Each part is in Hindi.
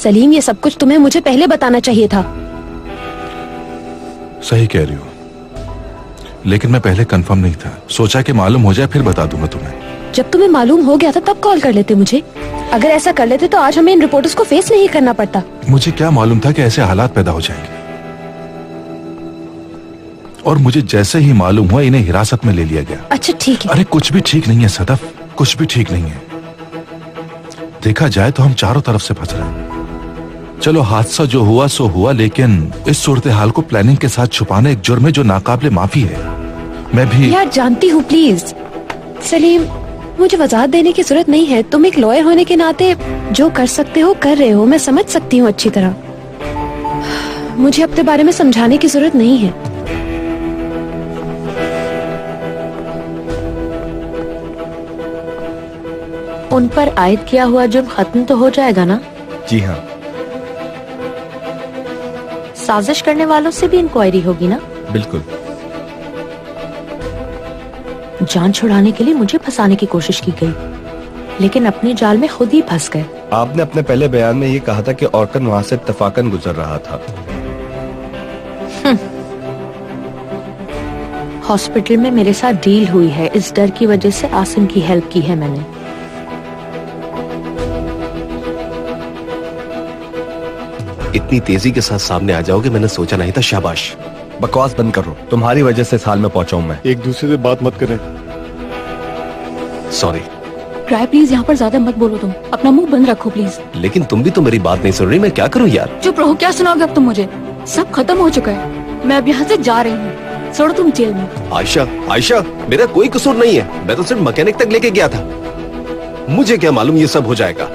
सलीम, ये सब कुछ तुम्हें मुझे पहले बताना चाहिए था। सही कह रही हो, लेकिन मैं पहले कंफर्म नहीं था। सोचा कि मालूम हो जाए फिर बता दूंगा तुम्हें। जब तुम्हें मालूम हो गया था तब कॉल कर लेते मुझे। अगर ऐसा कर लेते तो आज हमें इन रिपोर्टर्स को फेस नहीं करना पड़ता। मुझे क्या मालूम था कि ऐसे हालात पैदा हो जाएंगे। और मुझे जैसे ही मालूम हुआ इन्हें हिरासत में ले लिया गया। अच्छा ठीक है। अरे कुछ भी ठीक नहीं है सदफ, कुछ भी ठीक नहीं है। देखा जाए तो हम चारों तरफ से फंस रहे हैं। चलो हादसा जो हुआ सो हुआ, लेकिन इस सूरत हाल को प्लानिंग के साथ छुपाना एक जुर्म है जो नाकाबिले माफी है। मैं भी यार जानती हूँ, प्लीज सलीम, मुझे वजाहत देने की जरूरत नहीं है। तुम एक लॉयर होने के नाते जो कर सकते हो कर रहे हो, मैं समझ सकती हूँ अच्छी तरह। मुझे अपने बारे में समझाने की जरूरत नहीं है। उन पर आयद किया हुआ जुर्म खत्म तो हो जाएगा ना? जी हाँ। साजिश करने वालों से भी इंक्वायरी होगी ना? बिल्कुल। जान छुड़ाने के लिए मुझे फंसाने की कोशिश की गई, लेकिन अपने जाल में खुद ही फंस गए। आपने अपने पहले बयान में ये कहा था कि औरकन वहाँ से इत्तफाकन गुजर रहा था। हॉस्पिटल में मेरे साथ डील हुई है, इस डर की वजह से आसिम की हेल्प की है मैंने। इतनी तेजी के साथ सामने आ जाओगे मैंने सोचा नहीं था। शाबाश। बकवास बंद करो, तुम्हारी वजह से इस हाल में पहुंचा हूं मैं। एक दूसरे से बात मत करें। सॉरी। ट्राई प्लीज, यहाँ पर ज्यादा मत बोलो, तुम अपना मुंह बंद रखो प्लीज। लेकिन तुम भी तो मेरी बात नहीं सुन रही, मैं क्या करूं यार? चुप रहो, क्या सुनाओगे अब तुम मुझे? सब खत्म हो चुका है, मैं अब यहाँ से जा रही हूँ। छोड़ो तुम जेल में। आयशा, आयशा, मेरा कोई कसूर नहीं है, मैं तो सिर्फ मैकेनिक तक लेके गया था। मुझे क्या मालूम ये सब हो जाएगा।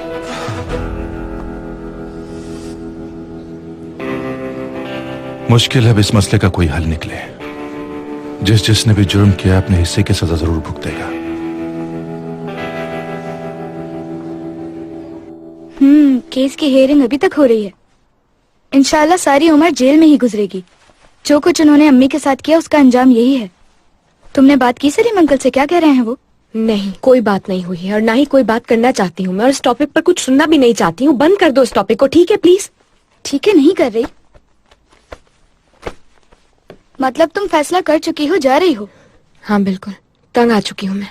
मुश्किल है अब इस मसले का कोई हल निकले। जिसने भी जुर्म किया अपने हिस्से की सजा जरूर भुगतेगा। केस की हियरिंग अभी तक हो रही है। इंशाल्लाह सारी उम्र जेल में ही गुजरेगी। जो कुछ उन्होंने अम्मी के साथ किया उसका अंजाम यही है। तुमने बात की सलीम अंकल से? क्या कह रहे हैं वो? नहीं, कोई बात नहीं हुई है और ना ही कोई बात करना चाहती हूँ मैं, और इस टॉपिक पर कुछ सुनना भी नहीं चाहती हूँ। बंद कर दो इस टॉपिक को, ठीक है प्लीज? ठीक है, नहीं कर रही। मतलब तुम फैसला कर चुकी हो, जा रही हो? हाँ बिल्कुल, तंग आ चुकी हूँ मैं।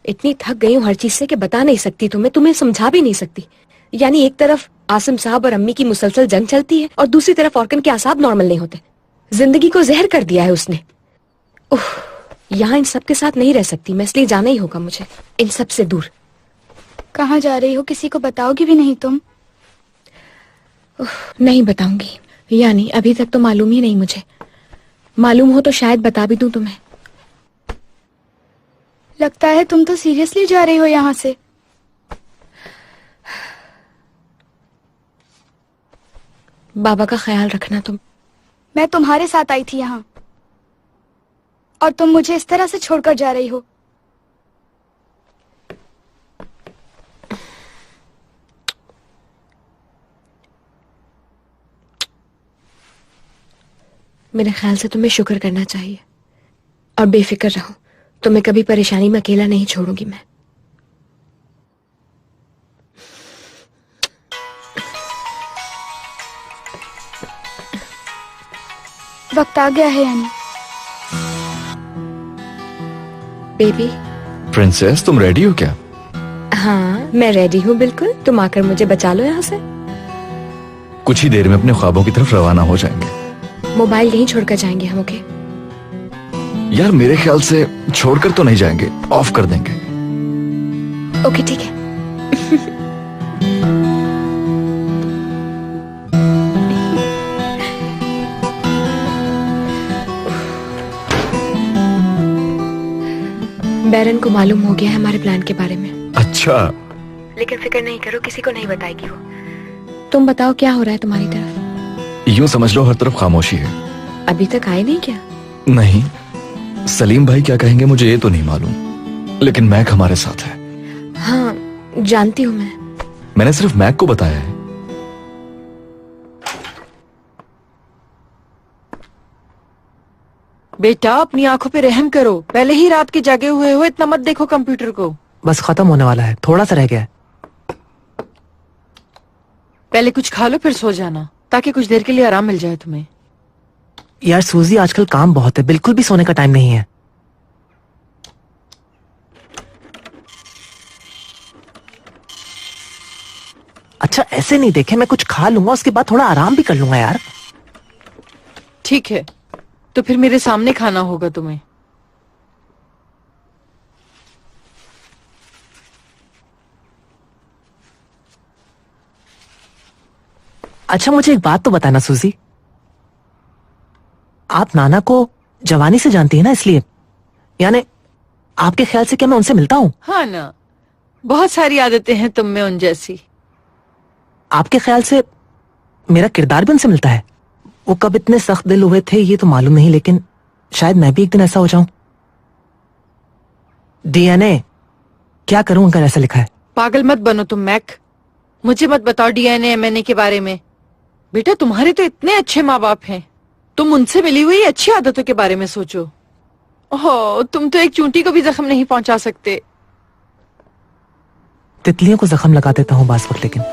इतनी थक गई हूँ हर चीज से कि बता नहीं सकती तुम्हें समझा भी नहीं सकती। यानी एक तरफ आसिम साहब और अम्मी की मुसलसल जंग चलती है और दूसरी तरफ औरकन के आसाब नॉर्मल नहीं होते। जिंदगी को जहर कर दिया है उसने। यहाँ इन सब के साथ नहीं रह सकती मैं, इसलिए जाना ही होगा मुझे इन सब से दूर। कहाँ जा रही हो? किसी को बताओगी भी नहीं तुम? नहीं बताऊंगी, यानी अभी तक तो मालूम ही नहीं मुझे। मालूम हो तो शायद बता भी दूं तुम्हें। लगता है तुम तो सीरियसली जा रही हो यहाँ से। बाबा का ख्याल रखना तुम। मैं तुम्हारे साथ आई थी यहाँ और तुम मुझे इस तरह से छोड़कर जा रही हो। मेरे ख्याल से तुम्हें शुक्र करना चाहिए और बेफिक्र रहो। तुम्हें कभी परेशानी में अकेला नहीं छोड़ूंगी मैं। वक्त आ गया है यानी। बेबी। प्रिंसेस, तुम रेडी हो क्या? हाँ मैं रेडी हूँ बिल्कुल। तुम आकर मुझे बचा लो यहाँ से। कुछ ही देर में अपने ख्वाबों की तरफ रवाना हो जाएंगे। मोबाइल यहीं छोड़कर जाएंगे हम? ओके यार मेरे ख्याल से छोड़कर तो नहीं जाएंगे, ऑफ कर देंगे। ओके ठीक है। बैरन को मालूम हो गया है हमारे प्लान के बारे में। अच्छा। लेकिन फिक्र नहीं करो, किसी को नहीं बताएगी वो। तुम बताओ क्या हो रहा है तुम्हारी तरफ? यूं समझ लो हर तरफ खामोशी है। अभी तक आए नहीं क्या? नहीं, सलीम भाई क्या कहेंगे मुझे ये तो नहीं मालूम, लेकिन मैक हमारे साथ है। हाँ जानती हूँ मैंने सिर्फ मैक को बताया है। बेटा अपनी आंखों पे रहम करो, पहले ही रात के जागे हुए हो, इतना मत देखो कंप्यूटर को। बस खत्म होने वाला है, थोड़ा सा रह गया है। पहले कुछ खा लो फिर सो जाना, ताकि कुछ देर के लिए आराम मिल जाए तुम्हें। यार सूजी आजकल काम बहुत है, बिल्कुल भी सोने का टाइम नहीं है। अच्छा ऐसे नहीं देखे, मैं कुछ खा लूंगा उसके बाद थोड़ा आराम भी कर लूंगा यार। ठीक है, तो फिर मेरे सामने खाना होगा तुम्हें। अच्छा मुझे एक बात तो बताना सूजी, आप नाना को जवानी से जानती है ना, इसलिए यानी आपके ख्याल से क्या मैं उनसे मिलता हूँ? हाँ ना, बहुत सारी आदतें हैं तुम में उन जैसी। आपके ख्याल से मेरा किरदार भी उनसे मिलता है? वो कब इतने सख्त दिल हुए थे ये तो मालूम नहीं, लेकिन शायद मैं भी एक दिन ऐसा हो जाऊं। डीएनए क्या करूं अगर ऐसा लिखा है? पागल मत बनो तुम मैक, मुझे मत बताओ डीएनए एमएनए के बारे में। बेटा तुम्हारे तो इतने अच्छे माँ बाप हैं, तुम उनसे मिली हुई अच्छी आदतों के बारे में सोचो। ओह, तुम तो एक चूंटी को भी जख्म नहीं पहुंचा सकते। तितलियों को जख्म लगा देता हूँ बास वक्त, लेकिन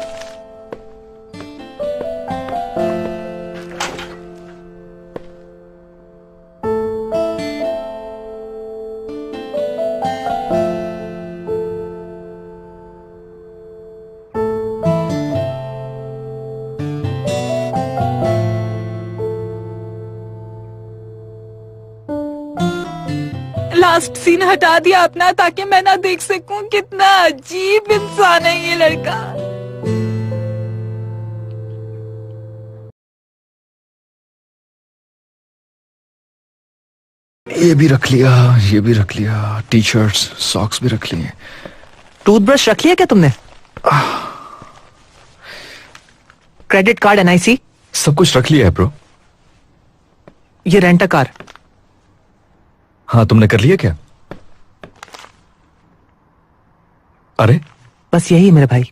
लास्ट सीन हटा दिया अपना ताकि मैं ना देख सकूं कितना अजीब इंसान है ये लड़का। ये भी रख लिया, ये भी रख लिया, टी शर्ट्स सॉक्स भी रख लिए। टूथब्रश रख लिया क्या तुमने? क्रेडिट कार्ड, एनआईसी सब कुछ रख लिया है ब्रो। ये रेंट कार। हाँ तुमने कर लिया क्या? अरे बस यही है मेरे भाई।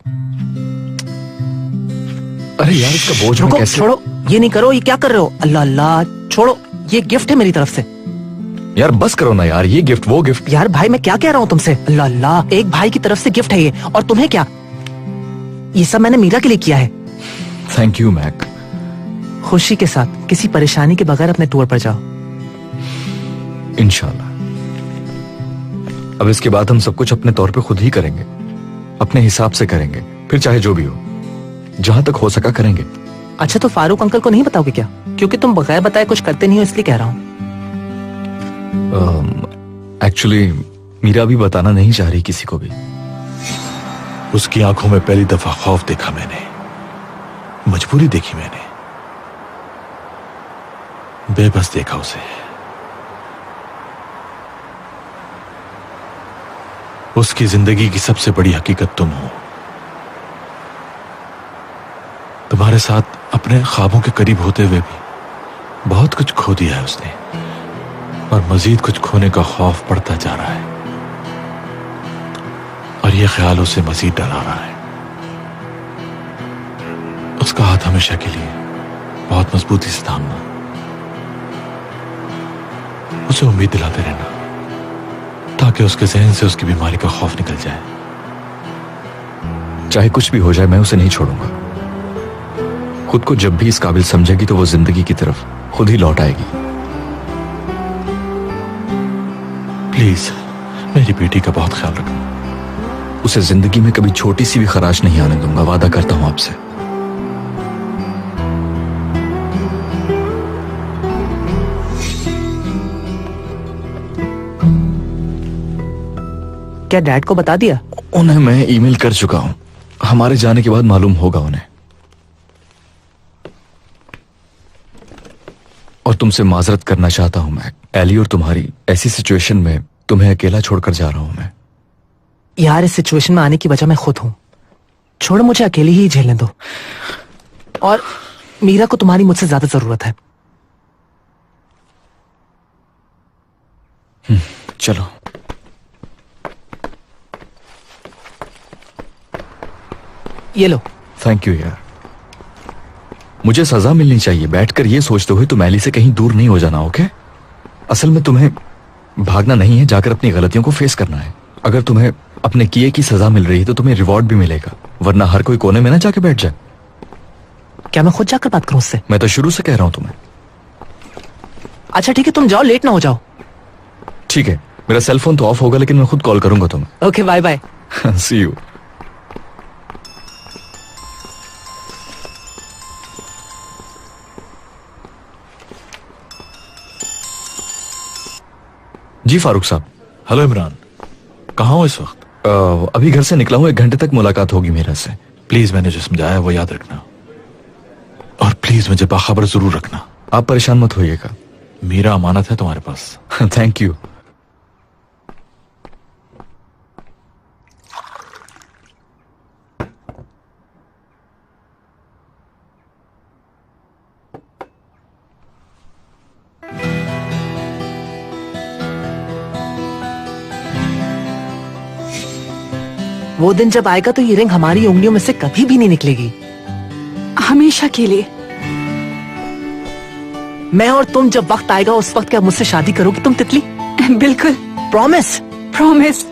अरे यार इसका बोझ में रुको, कैसे? छोड़ो, ये नहीं करो, ये क्या कर रहे हो? अल्लाह अल्लाह, छोड़ो, ये गिफ्ट है मेरी तरफ से। यार बस करो ना यार, ये गिफ्ट वो गिफ्ट। यार भाई मैं क्या कह रहा हूँ तुमसे? अल्लाह अल्लाह, एक भाई की तरफ से गिफ्ट है ये, और तुम्हें क्या? ये सब मैंने मीरा के लिए किया है। Thank you Mac. खुशी के साथ, किसी परेशानी के बगैर अपने टूर पर जाओ। इंशाल्लाह। अब इसके बाद हम सब कुछ अपने तौर पे खुद ही करेंगे, अपने हिसाब से करेंगे, फिर चाहे जो भी हो, जहां तक हो सका करेंगे। अच्छा तो फारूक अंकल को नहीं बताओगे क्या? क्योंकि तुम बगैर बताए कुछ करते नहीं हो, इसलिए कह रहा हूँ। एक्चुअली मीरा भी बताना नहीं चाह रही किसी को भी। उसकी आंखों में पहली दफा खौफ देखा मैंने, मजबूरी देखी मैंने, बेबस देखा उसे। उसकी जिंदगी की सबसे बड़ी हकीकत तुम हो। तुम्हारे साथ अपने ख्वाबों के करीब होते हुए भी बहुत कुछ खो दिया है उसने, और मजीद कुछ खोने का खौफ बढ़ता जा रहा है, और यह ख्याल उसे मजीद डरा रहा है। उसका हाथ हमेशा के लिए बहुत मजबूती से थामना, उसे उम्मीद दिलाते रहना, ताकि उसके जहन से उसकी बीमारी का खौफ निकल जाए। चाहे कुछ भी हो जाए मैं उसे नहीं छोड़ूंगा। खुद को जब भी इस काबिल समझेगी तो वो जिंदगी की तरफ खुद ही लौट आएगी। प्लीज मेरी बेटी का बहुत ख्याल रखना। उसे जिंदगी में कभी छोटी सी भी खराश नहीं आने दूंगा, वादा करता हूं आपसे। क्या डैड को बता दिया? उन्हें मैं ईमेल कर चुका हूं, हमारे जाने के बाद मालूम होगा उन्हें। और तुमसे माजरत करना चाहता हूं मैं, एली, और तुम्हारी ऐसी सिचुएशन में तुम्हें अकेला छोड़कर जा रहा हूं मैं। यार इस सिचुएशन में आने की वजह मैं खुद हूं, छोड़ो मुझे अकेली ही झेलने दो। और मीरा को तुम्हारी मुझसे ज्यादा जरूरत है। चलो। ये लो। थैंक यू यार, मुझे सजा मिलनी चाहिए। बैठकर ये सोचते हुए तुम एली से कहीं दूर नहीं हो जाना, ओके? असल में तुम्हें भागना नहीं है, जाकर अपनी गलतियों को फेस करना है। अगर तुम्हें अपने किए की सजा मिल रही है तो तुम्हें रिवॉर्ड भी मिलेगा, वरना हर कोई कोने में ना जाके बैठ जाए। क्या मैं खुद जाकर बात करूं उससे? मैं तो शुरू से कह रहा हूं तुम्हें। अच्छा ठीक है, तुम जाओ, लेट ना हो जाओ। ठीक है, मेरा सेल फोन तो ऑफ होगा लेकिन मैं खुद कॉल करूंगा तुम्हें। Okay, bye bye. See you. जी फारूक साहब। हेलो इमरान, कहाँ हो इस वक्त? अभी घर से निकला हूं, 1 घंटे तक मुलाकात होगी मेरे से। प्लीज मैंने जो समझाया वो याद रखना, और प्लीज मुझे बाखबर जरूर रखना। आप परेशान मत होइएगा। मेरा अमानत है तुम्हारे पास। Thank you. वो दिन जब आएगा तो ये रिंग हमारी उंगलियों में से कभी भी नहीं निकलेगी, हमेशा के लिए। मैं और तुम जब वक्त आएगा उस वक्त क्या मुझसे शादी करोगी तुम तितली? बिल्कुल। प्रॉमिस? प्रॉमिस।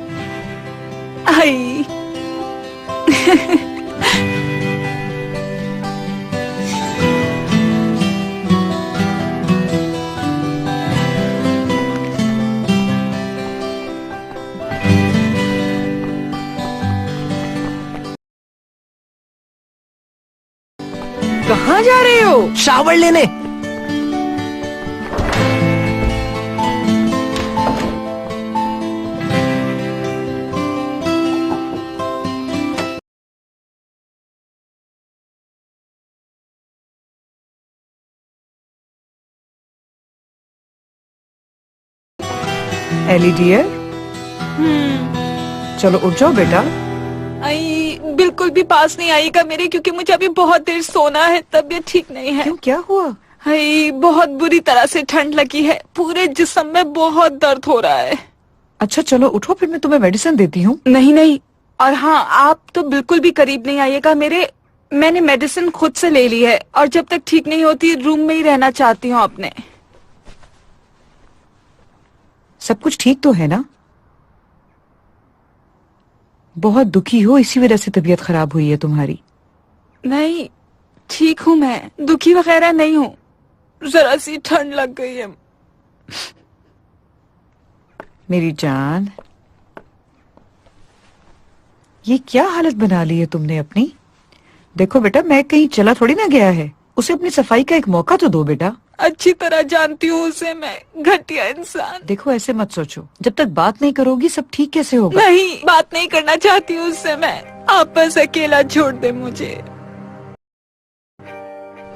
आई। कहाँ जा रहे हो? शावर लेने। एली डियर, चलो उठ जाओ बेटा। आई बिल्कुल भी पास नहीं आएगा मेरे, क्योंकि मुझे अभी बहुत देर सोना है, तबीयत ठीक नहीं है। क्यों, क्या हुआ? हाय, बहुत बुरी तरह से ठंड लगी है, पूरे जिस्म में बहुत दर्द हो रहा है। अच्छा चलो उठो, फिर मैं तुम्हें मेडिसिन देती हूँ। नहीं नहीं, और हाँ आप तो बिल्कुल भी करीब नहीं आइएगा मेरे। मैंने मेडिसिन खुद से ले ली है और जब तक ठीक नहीं होती रूम में ही रहना चाहती हूँ अपने। सब कुछ ठीक तो है ना? बहुत दुखी हो, इसी वजह से तबीयत खराब हुई है तुम्हारी। नहीं, ठीक हूँ मैं, दुखी वगैरह नहीं हूँ, जरा सी ठंड लग गई है। मेरी जान, ये क्या हालत बना ली है तुमने अपनी? देखो बेटा, मैं कहीं चला थोड़ी ना गया है, उसे अपनी सफाई का एक मौका तो दो बेटा। अच्छी तरह जानती हूँ उसे मैं, घटिया इंसान। देखो ऐसे मत सोचो, जब तक बात नहीं करोगी सब ठीक कैसे होगा? नहीं, बात नहीं करना चाहती हूँ उससे मैं, आप बस अकेला छोड़ दे मुझे।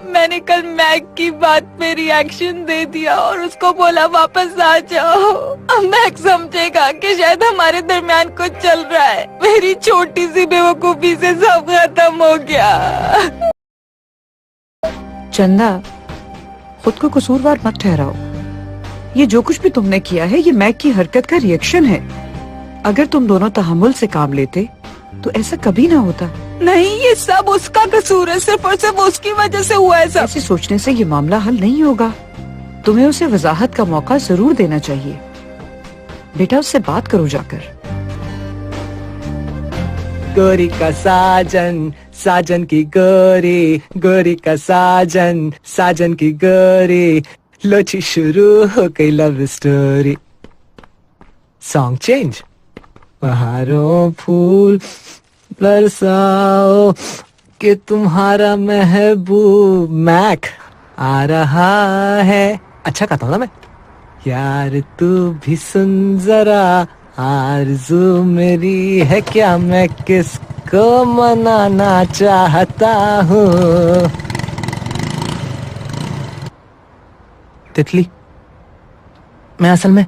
मैंने कल मैक की बात पे रिएक्शन दे दिया और उसको बोला वापस आ जाओ। अब मैक समझेगा कि शायद हमारे दरमियान कुछ चल रहा है। मेरी छोटी सी बेवकूफी से सब खत्म हो गया। चंदा, खुद को कसूरवार मत ठहराओ। ये जो कुछ भी तुमने किया है ये मैक की हरकत का रिएक्शन है। अगर तुम दोनों तहम्मुल से काम लेते तो ऐसा कभी ना होता। नहीं, ये सब उसका कसूर है, सिर्फ और सिर्फ उसकी वजह से हुआ है सब। ऐसे सोचने से ये मामला हल नहीं होगा। तुम्हें उसे वजाहत का मौका जरूर देना चाहिए। बेटा उससे बात करो जाकर। गोरी का साजन, साजन की गोरी, गोरी का साजन, साजन की गोरी, लोची शुरू हो गई लव स्टोरी। Song change. बहारों फूल बरसाओ कि तुम्हारा महबूब मैक आ रहा है। अच्छा गाता हूँ ना मैं? यार तू भी सुन जरा, आरज़ू मेरी है क्या, मैं किसको मनाना चाहता हूँ। तितली, मैं असल में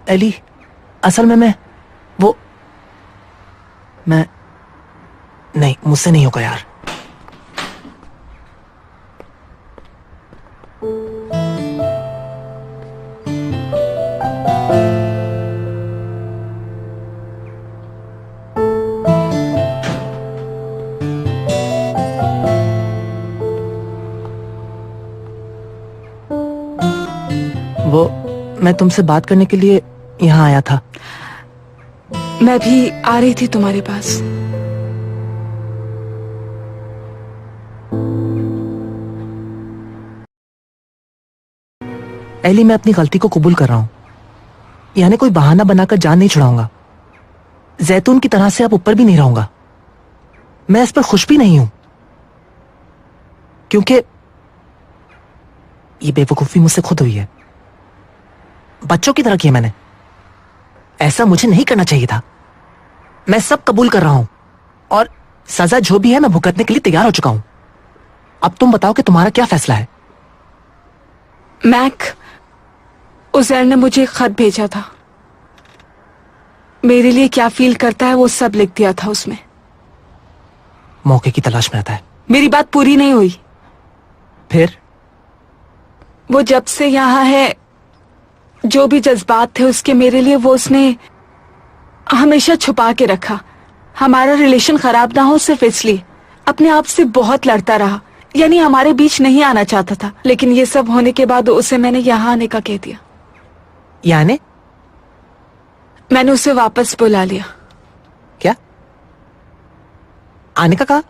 एली, असल में मैं नहीं, मुझसे नहीं होगा यार। वो मैं तुमसे बात करने के लिए यहाँ आया था। मैं भी आ रही थी तुम्हारे पास। एली, मैं अपनी गलती को कबूल कर रहा हूं, यानी कोई बहाना बनाकर जान नहीं छुड़ाऊंगा। जैतून की तरह से अब ऊपर भी नहीं रहूंगा। मैं इस पर खुश भी नहीं हूं, क्योंकि ये बेवकूफी मुझसे खुद हुई है। बच्चों की तरह किया मैंने। ऐसा मुझे नहीं करना चाहिए था। मैं सब कबूल कर रहा हूं और सजा जो भी है मैं भुगतने के लिए तैयार हो चुका हूं। अब तुम बताओ कि तुम्हारा क्या फैसला है? मैक, उजैर ने मुझे एक खत भेजा था। मेरे लिए क्या फील करता है वो सब लिख दिया था उसमें। मौके की तलाश में रहता है। मेरी बात पूरी नहीं हुई। फिर? वो जब से यहाँ है, जो भी जज्बात थे उसके मेरे लिए वो उसने हमेशा छुपा के रखा। हमारा रिलेशन खराब ना हो सिर्फ इसलिए। अपने आप से बहुत लड़ता रहा, यानी हमारे बीच नहीं आना चाहता था। लेकिन ये सब होने के बाद उसे मैंने यहाँ आने का कह दिया। यानी? मैंने उसे वापस बुला लिया। क्या? आने का कहा?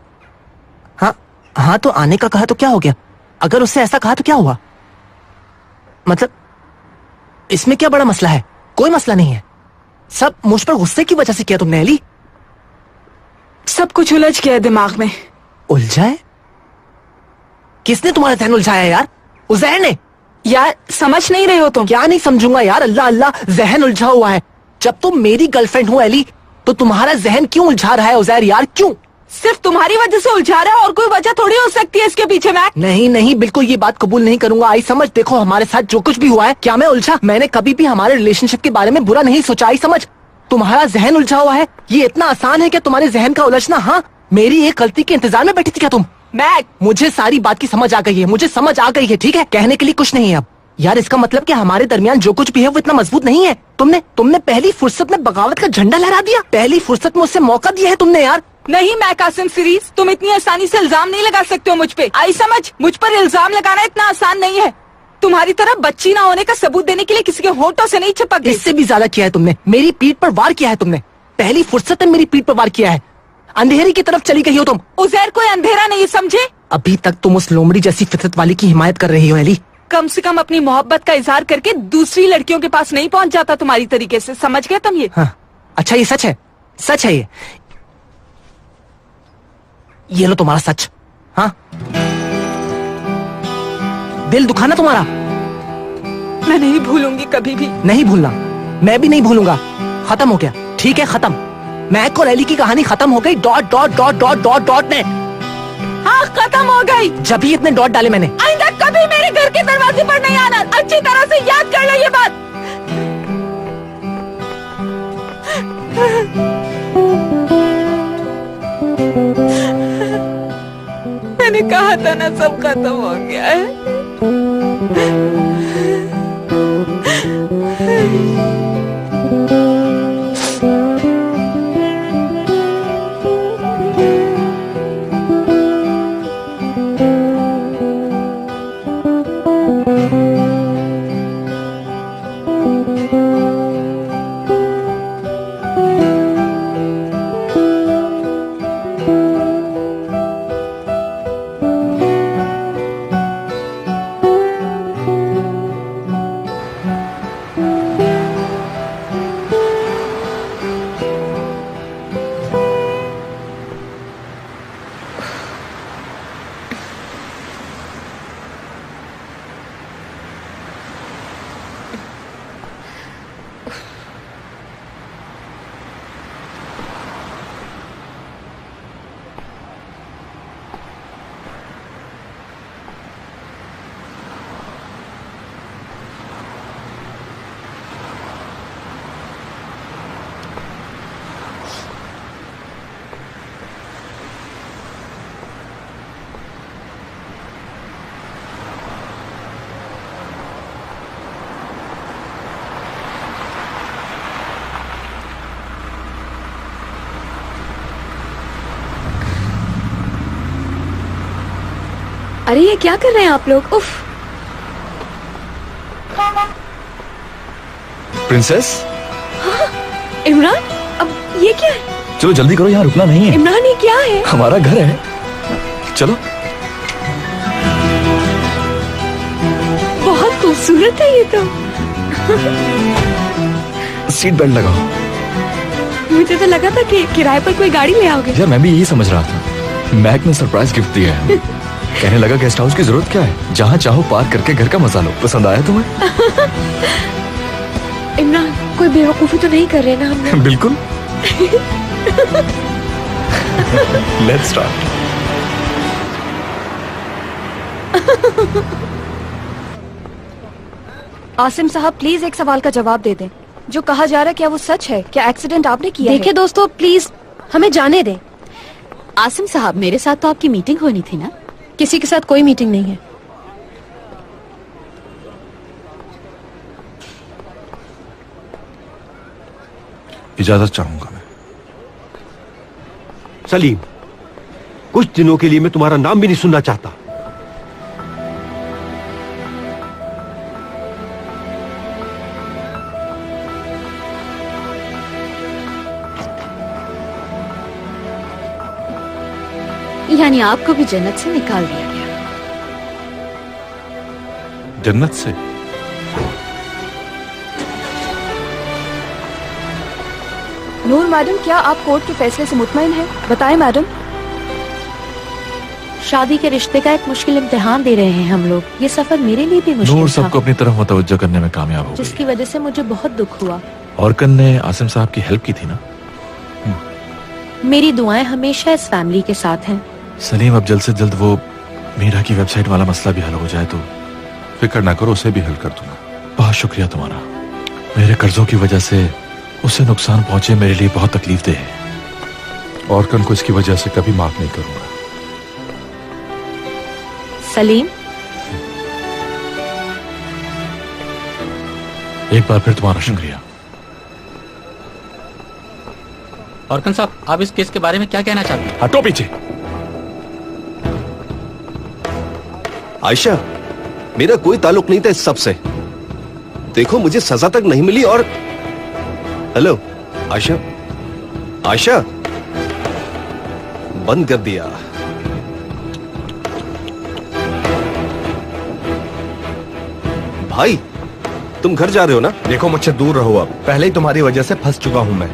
हाँ तो आने का कहा तो क्या हो गया? अगर उससे ऐसा कहा तो क्या हुआ? मतलब इसमें क्या बड़ा मसला है? कोई मसला नहीं है। सब मुझ पर गुस्से की वजह से किया तुमने एली। सब कुछ उलझ गया दिमाग में। उलझा है? किसने तुम्हारा ध्यान उलझाया यार? उजैर ने। यार समझ नहीं रहे हो तुम। क्या नहीं समझूंगा यार? अल्लाह अल्लाह, जहन उलझा हुआ है। जब तुम मेरी गर्लफ्रेंड हो एली, तो तुम्हारा जहन क्यों उलझा रहा है उजैर यार? क्यों? सिर्फ तुम्हारी वजह से उलझा रहा है और कोई वजह थोड़ी हो सकती है इसके पीछे। मैक, नहीं नहीं, बिल्कुल ये बात कबूल नहीं करूंगा। आई समझ, देखो हमारे साथ जो कुछ भी हुआ है, क्या मैं उलझा? मैंने कभी भी हमारे रिलेशनशिप के बारे में बुरा नहीं सोचा। आई समझ, तुम्हारा जहन उलझा हुआ है। ये इतना आसान है क्या तुम्हारे जहन का उलझना? हाँ, मेरी एक गलती के इंतजार में बैठी थी क्या तुम? मैक, मुझे सारी बात की समझ आ गई है। मुझे समझ आ गई है, ठीक है? कहने के लिए कुछ नहीं है अब। यार इसका मतलब कि हमारे दरमियान जो कुछ भी है वो इतना मजबूत नहीं है। तुमने पहली फुर्सत में बगावत का झंडा लहरा दिया। पहली फुर्सत में उससे मौका दिया है तुमने यार। नहीं मैं कासिम सीरीज, तुम इतनी आसानी से इल्जाम नहीं लगा सकते हो मुझ पे। आई समझ, मुझ पर इल्जाम लगाना इतना आसान नहीं है। तुम्हारी तरह बच्ची ना होने का सबूत देने के लिए किसी के होठों से नहीं चिपक गई। इससे भी ज्यादा किया है तुमने। मेरी पीठ पर वार किया है तुमने। पहली फुर्सत में मेरी पीठ पर वार किया है। अंधेरी की तरफ चली गई हो तुम। उजैर कोई अंधेरा नहीं, समझे? अभी तक तुम उस लोमड़ी जैसी फितरत वाली की हिमायत कर रही हो एली। कम से कम अपनी मोहब्बत का इजहार करके दूसरी लड़कियों के पास नहीं पहुंच जाता तुम्हारी तरीके से। समझ गए तुम ये? हाँ, अच्छा ये सच है? सच है ये लो तुम्हारा सच। हाँ, दिल दुखाना तुम्हारा। मैं नहीं भूलूंगी कभी भी। नहीं भूलना, मैं भी नहीं भूलूंगा। खत्म हो गया, ठीक है? खत्म। मैक और एली की कहानी खत्म हो गई। Dot dot dot dot dot dot ने। हाँ, खत्म हो गई। जब ही इतने डॉट डाले मैंने। आइंदा कभी मेरे घर के दरवाजे पर नहीं आना। अच्छी तरह से याद कर लो ये बात। मैंने कहा था ना, सब खत्म हो गया है। अरे ये क्या कर रहे हैं आप लोग? उफ। प्रिंसेस, इमरान, अब ये क्या है? चलो जल्दी करो, यहाँ रुकना नहीं है। इमरान ये क्या है? हमारा घर है, चलो। बहुत खूबसूरत खूबसूरत है ये तो। सीट बेल्ट लगाओ। मुझे तो लगा था कि किराए पर कोई गाड़ी ले आओगे। यार मैं भी यही समझ रहा था। मैक ने सरप्राइज गिफ्ट दिया है। कहने लगा गेस्ट हाउस की जरूरत क्या है, जहाँ चाहो पार्क करके घर का मजा लो। पसंद आया तुम्हें? इमरान, कोई बेवकूफी तो नहीं कर रहे ना हम लोग? बिल्कुल। Let's start. आसिम साहब प्लीज एक सवाल का जवाब दे दें। जो कहा जा रहा है क्या वो सच है? क्या एक्सीडेंट आपने किया है? देखिए दोस्तों, प्लीज हमें जाने दें। आसिम साहब, मेरे साथ तो आपकी मीटिंग होनी थी ना? किसी के साथ कोई मीटिंग नहीं है। इजाजत चाहूंगा मैं। सलीम, कुछ दिनों के लिए मैं तुम्हारा नाम भी नहीं सुनना चाहता। यानी आपको भी जन्नत से निकाल दिया गया? जन्नत से? नूर मैडम, क्या आप कोर्ट के फैसले से मुतमईन हैं? बताएं मैडम। शादी के रिश्ते का एक मुश्किल इम्तिहान दे रहे हैं हम लोग। ये सफर मेरे लिए भी मुश्किल नूर था, सबको अपनी तरफ मुतवज्जो करने में कामयाब हो गई। जिसकी वजह से मुझे बहुत दुख हुआ। औरकन ने आसिम साहब की हेल्प की थी ना? मेरी दुआएं हमेशा इस फैमिली के साथ हैं। सलीम, अब जल्द से जल्द वो मीरा की वेबसाइट वाला मसला भी हल हो जाए तो फिक्र ना करो, उसे भी हल कर दूंगा। बहुत शुक्रिया तुम्हारा। मेरे कर्जों की वजह से उसे नुकसान पहुंचे मेरे लिए बहुत तकलीफ देह है। औरकन को इसकी वजह से कभी माफ नहीं करूंगा। सलीम, एक बार फिर तुम्हारा शुक्रिया। औरकन साहब, आप इस केस के बारे में क्या कहना चाहते हैं? हटो पीछे। आयशा, मेरा कोई ताल्लुक नहीं था इस सब से। देखो, मुझे सजा तक नहीं मिली और हेलो आयशा, आयशा, बंद कर दिया। भाई, तुम घर जा रहे हो ना? देखो, मुझसे दूर रहो। अब पहले ही तुम्हारी वजह से फंस चुका हूं मैं।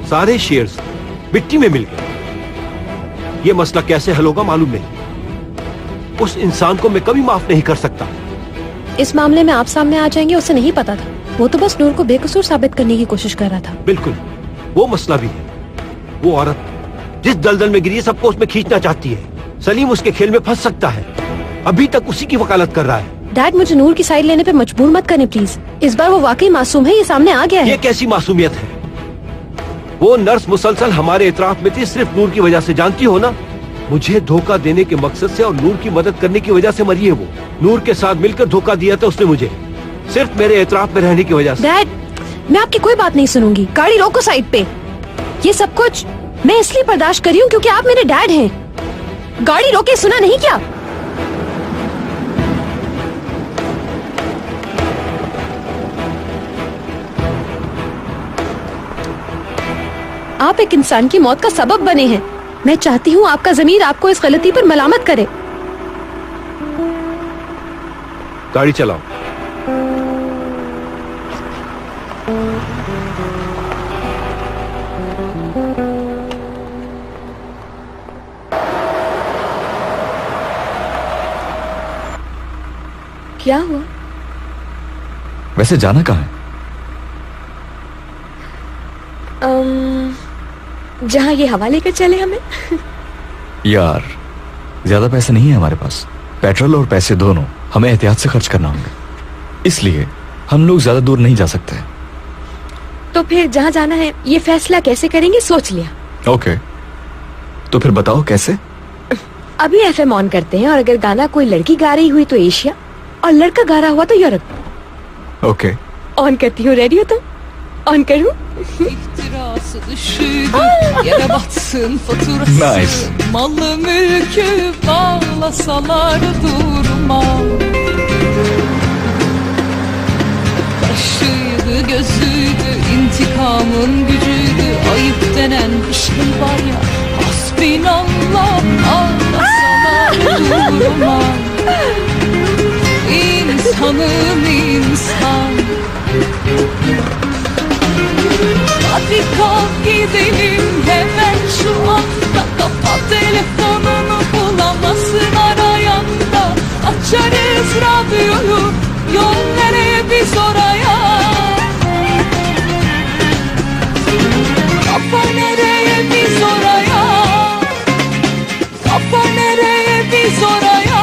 सारे शेयर्स मिट्टी में मिल गए। यह मसला कैसे हल होगा मालूम नहीं। उस इंसान को मैं कभी माफ नहीं कर सकता। इस मामले में आप सामने आ जाएंगे, उसे नहीं पता था। वो तो बस नूर को बेकसूर साबित करने की कोशिश कर रहा था। बिल्कुल, वो मसला भी है। वो औरत जिस दलदल में गिरी है, सबको उसमें खींचना चाहती है। सलीम उसके खेल में फंस सकता है। अभी तक उसी की वकालत कर रहा है। डैड, मुझे नूर की साइड लेने पे मजबूर मत करें प्लीज। इस बार वो वाकई मासूम है, ये सामने आ गया है। ये कैसी मासूमियत है? वो नर्स मुसलसल हमारे इतराफ में थी, सिर्फ नूर की वजह से। जानती हो ना, मुझे धोखा देने के मकसद से और नूर की मदद करने की वजह से मरी है वो। नूर के साथ मिलकर धोखा दिया था उसने मुझे, सिर्फ मेरे इतराफ में रहने की वजह से। डैड, मैं आपकी कोई बात नहीं सुनूंगी। गाड़ी रोको साइड पे। ये सब कुछ मैं इसलिए बर्दाश्त कर रही हूँ क्योंकि आप मेरे डैड हैं। गाड़ी रोके, सुना नहीं क्या? आप एक इंसान की मौत का सबब बने हैं। मैं चाहती हूँ आपका ज़मीर आपको इस गलती पर मलामत करे। गाड़ी चलाओ। क्या हुआ? वैसे जाना कहाँ है? जहाँ ये हवा लेकर चले हमें। यार, ज्यादा पैसे नहीं है हमारे पास। पेट्रोल और पैसे दोनों हमें एहतियात से खर्च करना होंगे, इसलिए हम लोग ज्यादा दूर नहीं जा सकते। तो फिर जहाँ जाना है ये फैसला कैसे करेंगे, सोच लिया। ओके, तो फिर बताओ कैसे? अभी एफएम ऑन करते हैं और अगर गाना कोई लड़की गा रही हुई तो एशिया और लड़का गा रहा हुआ तो यूरोप। ओके, ऑन करती हूँ। रेडी हो तुम? ऑन करूँ? İftirası düşüydü, yere batsın faturası. Nice. Malı mülkü bağlasalar durmam. Başıydı gözüydü, intikamın gücüydü. Ayıp denen denen bir şey var ya, hasbinallah ağlasalar durmam. İnsanım insan. Hadi kalk gidelim hemen şu anda. Kapat telefonunu, bulamazsın arayanda. Açarız radyoyu, yol nereye biz oraya. Kafa nereye biz oraya. Kafa nereye biz oraya.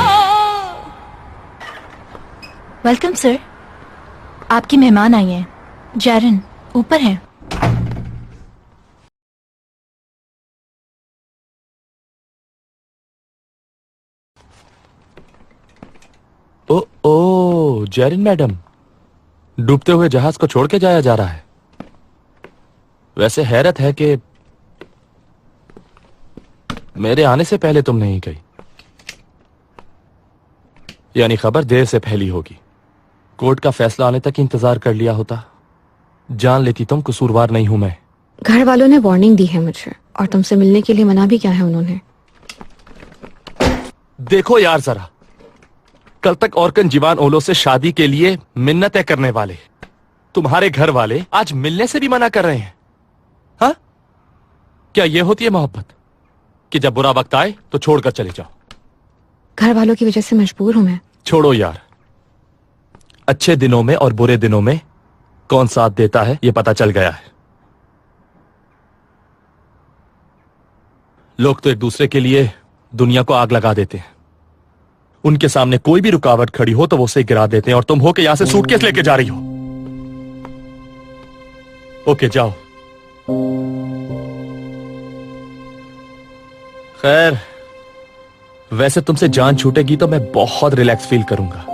Welcome sir, आपकी मेहमान आई हैं। जैरन ऊपर हैं। ओ जेरिन मैडम, डूबते हुए जहाज को छोड़ के जाया जा रहा है। वैसे हैरत है कि मेरे आने से पहले तुम नहीं गई, यानी खबर देर से फैली होगी। कोर्ट का फैसला आने तक इंतजार कर लिया होता, जान लेती तुम कसूरवार नहीं हूं मैं। घर वालों ने वार्निंग दी है मुझे, और तुमसे मिलने के लिए मना भी किया है उन्होंने। देखो यार जरा, कल तक औरकन जीवान ओलो से शादी के लिए मिन्नतें करने वाले तुम्हारे घर वाले आज मिलने से भी मना कर रहे हैं। हाँ, क्या ये होती है मोहब्बत कि जब बुरा वक्त आए तो छोड़कर चले जाओ? घर वालों की वजह से मजबूर हूं मैं। छोड़ो यार, अच्छे दिनों में और बुरे दिनों में कौन साथ देता है ये पता चल गया है। लोग तो एक दूसरे के लिए दुनिया को आग लगा देते हैं, उनके सामने कोई भी रुकावट खड़ी हो तो वो उसे गिरा देते हैं, और तुम हो के यहां से सूटकेस लेके जा रही हो। ओके जाओ। खैर, वैसे तुमसे जान छूटेगी तो मैं बहुत रिलैक्स फील करूंगा।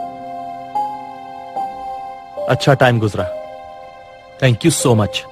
अच्छा टाइम गुजरा, थैंक यू सो मच।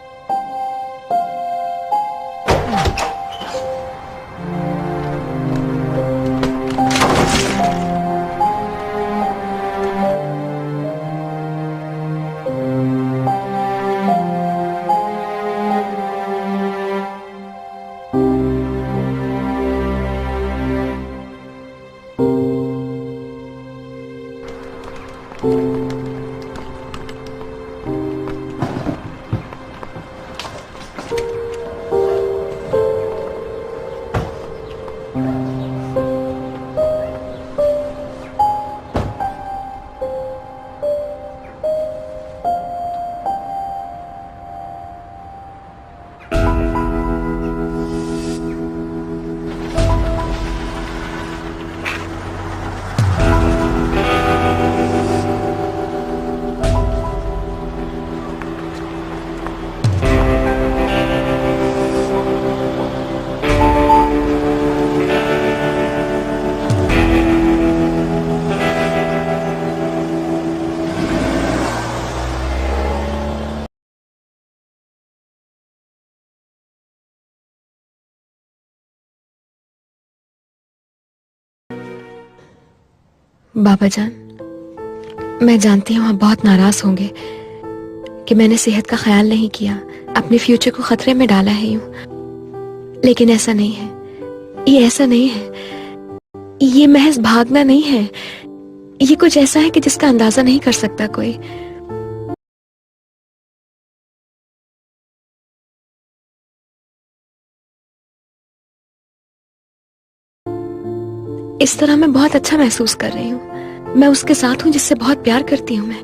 बाबा जान, मैं जानती हूँ आप बहुत नाराज होंगे कि मैंने सेहत का ख्याल नहीं किया, अपने फ्यूचर को खतरे में डाला है यूं, लेकिन ऐसा नहीं है। ये ऐसा नहीं है, ये महज भागना नहीं है, ये कुछ ऐसा है कि जिसका अंदाजा नहीं कर सकता कोई। इस तरह मैं बहुत अच्छा महसूस कर रही हूँ। मैं उसके साथ हूँ जिससे बहुत प्यार करती हूँ मैं।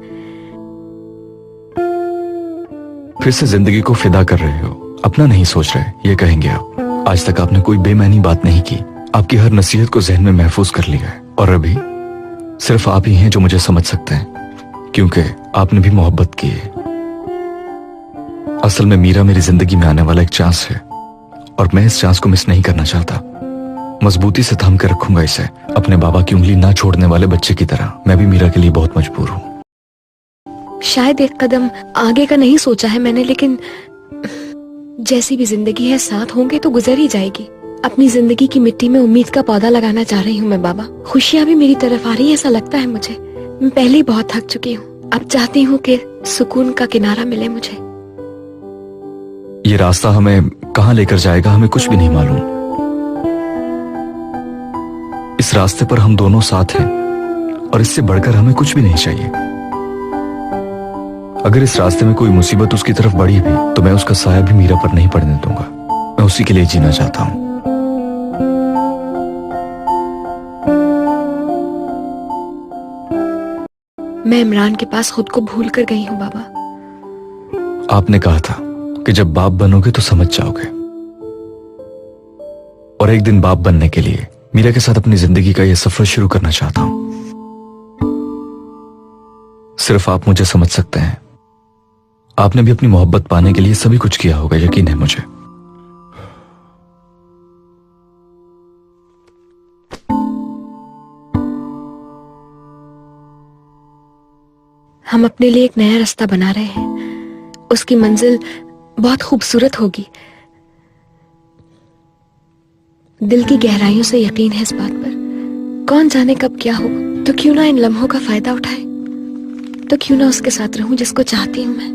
फिर से जिंदगी को फिदा कर रहे हो, अपना नहीं सोच रहे, ये कहेंगे आप। आज तक आपने कोई बेमानी बात नहीं की, आपकी हर नसीहत को जहन में महफूज कर लिया है, और अभी सिर्फ आप ही हैं जो मुझे समझ सकते हैं, क्योंकि आपने भी मोहब्बत की है। असल में मीरा मेरी जिंदगी में आने वाला एक चांस है, और मैं इस चांस को मिस नहीं करना चाहता। मजबूती से थाम कर रखूंगा इसे, अपने बाबा की उंगली ना छोड़ने वाले बच्चे की तरह। मैं भी मीरा के लिए बहुत मजबूर हूँ। शायद एक कदम आगे का नहीं सोचा है मैंने, लेकिन जैसी भी जिंदगी है साथ होंगे तो गुजर ही जाएगी। अपनी जिंदगी की मिट्टी में उम्मीद का पौधा लगाना चाह रही हूँ मैं बाबा। खुशियाँ भी मेरी तरफ आ रही है ऐसा लगता है मुझे। मैं पहले ही बहुत थक चुकी हूँ, अब चाहती हूँ कि सुकून का किनारा मिले मुझे। ये रास्ता हमें कहां लेकर जाएगा हमें कुछ भी नहीं मालूम। इस रास्ते पर हम दोनों साथ हैं और इससे बढ़कर हमें कुछ भी नहीं चाहिए। अगर इस रास्ते में कोई मुसीबत उसकी तरफ बढ़ी भी तो मैं उसका साया भी मीरा पर नहीं पड़ने दूंगा। मैं उसी के लिए जीना चाहता हूं। मैं इमरान के पास खुद को भूल कर गई हूँ बाबा। आपने कहा था कि जब बाप बनोगे तो समझ जाओगे, और एक दिन बाप बनने के लिए मीरा के साथ अपनी जिंदगी का यह सफर शुरू करना चाहता हूं। सिर्फ आप मुझे समझ सकते हैं। आपने भी अपनी मोहब्बत पाने के लिए सभी कुछ किया होगा, यकीन है मुझे। हम अपने लिए एक नया रास्ता बना रहे हैं। उसकी मंजिल बहुत खूबसूरत होगी। दिल की गहराइयों से यकीन है इस बात पर। कौन जाने कब क्या हो, तो क्यों ना इन लम्हों का फायदा उठाए, तो क्यों ना उसके साथ रहूं जिसको चाहती हूं मैं।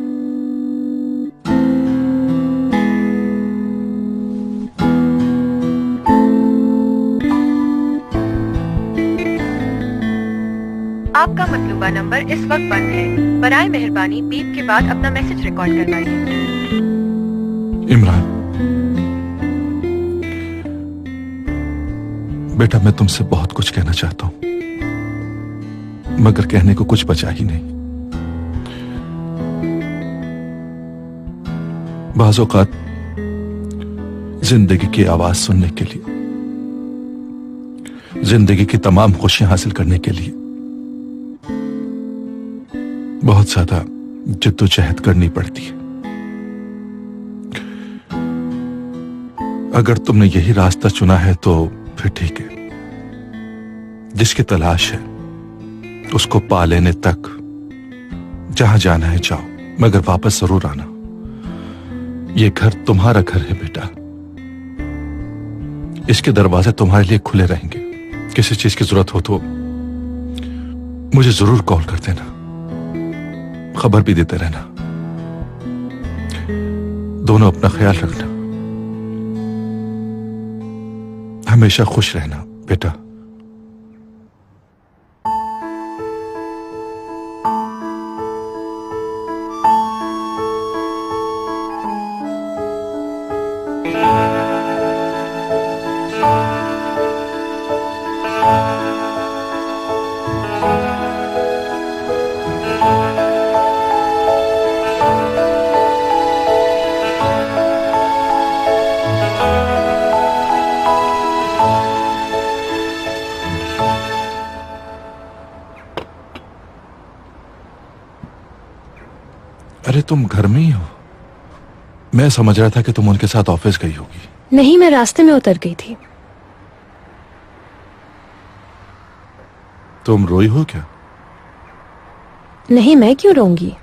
आपका मतलूबा नंबर इस वक्त बंद है। बराए मेहरबानी बीप के बाद अपना मैसेज रिकॉर्ड करवाइए। इमरान, बेटा मैं तुमसे बहुत कुछ कहना चाहता हूं, मगर कहने को कुछ बचा ही नहीं। बाज़ औक़ात जिंदगी की आवाज सुनने के लिए, जिंदगी की तमाम खुशियां हासिल करने के लिए बहुत ज्यादा जिद्दोजहद करनी पड़ती है। अगर तुमने यही रास्ता चुना है तो फिर ठीक है। जिसकी तलाश है उसको पा लेने तक जहां जाना है जाओ, मगर वापस जरूर आना। ये घर तुम्हारा घर है बेटा। इसके दरवाजे तुम्हारे लिए खुले रहेंगे। किसी चीज की जरूरत हो तो मुझे जरूर कॉल कर देना, खबर भी देते रहना। दोनों अपना ख्याल रखना, हमेशा खुश रहना बेटा। अरे तुम घर में ही हो? मैं समझ रहा था कि तुम उनके साथ ऑफिस गई होगी। नहीं, मैं रास्ते में उतर गई थी। तुम रोई हो क्या? नहीं, मैं क्यों रोऊंगी?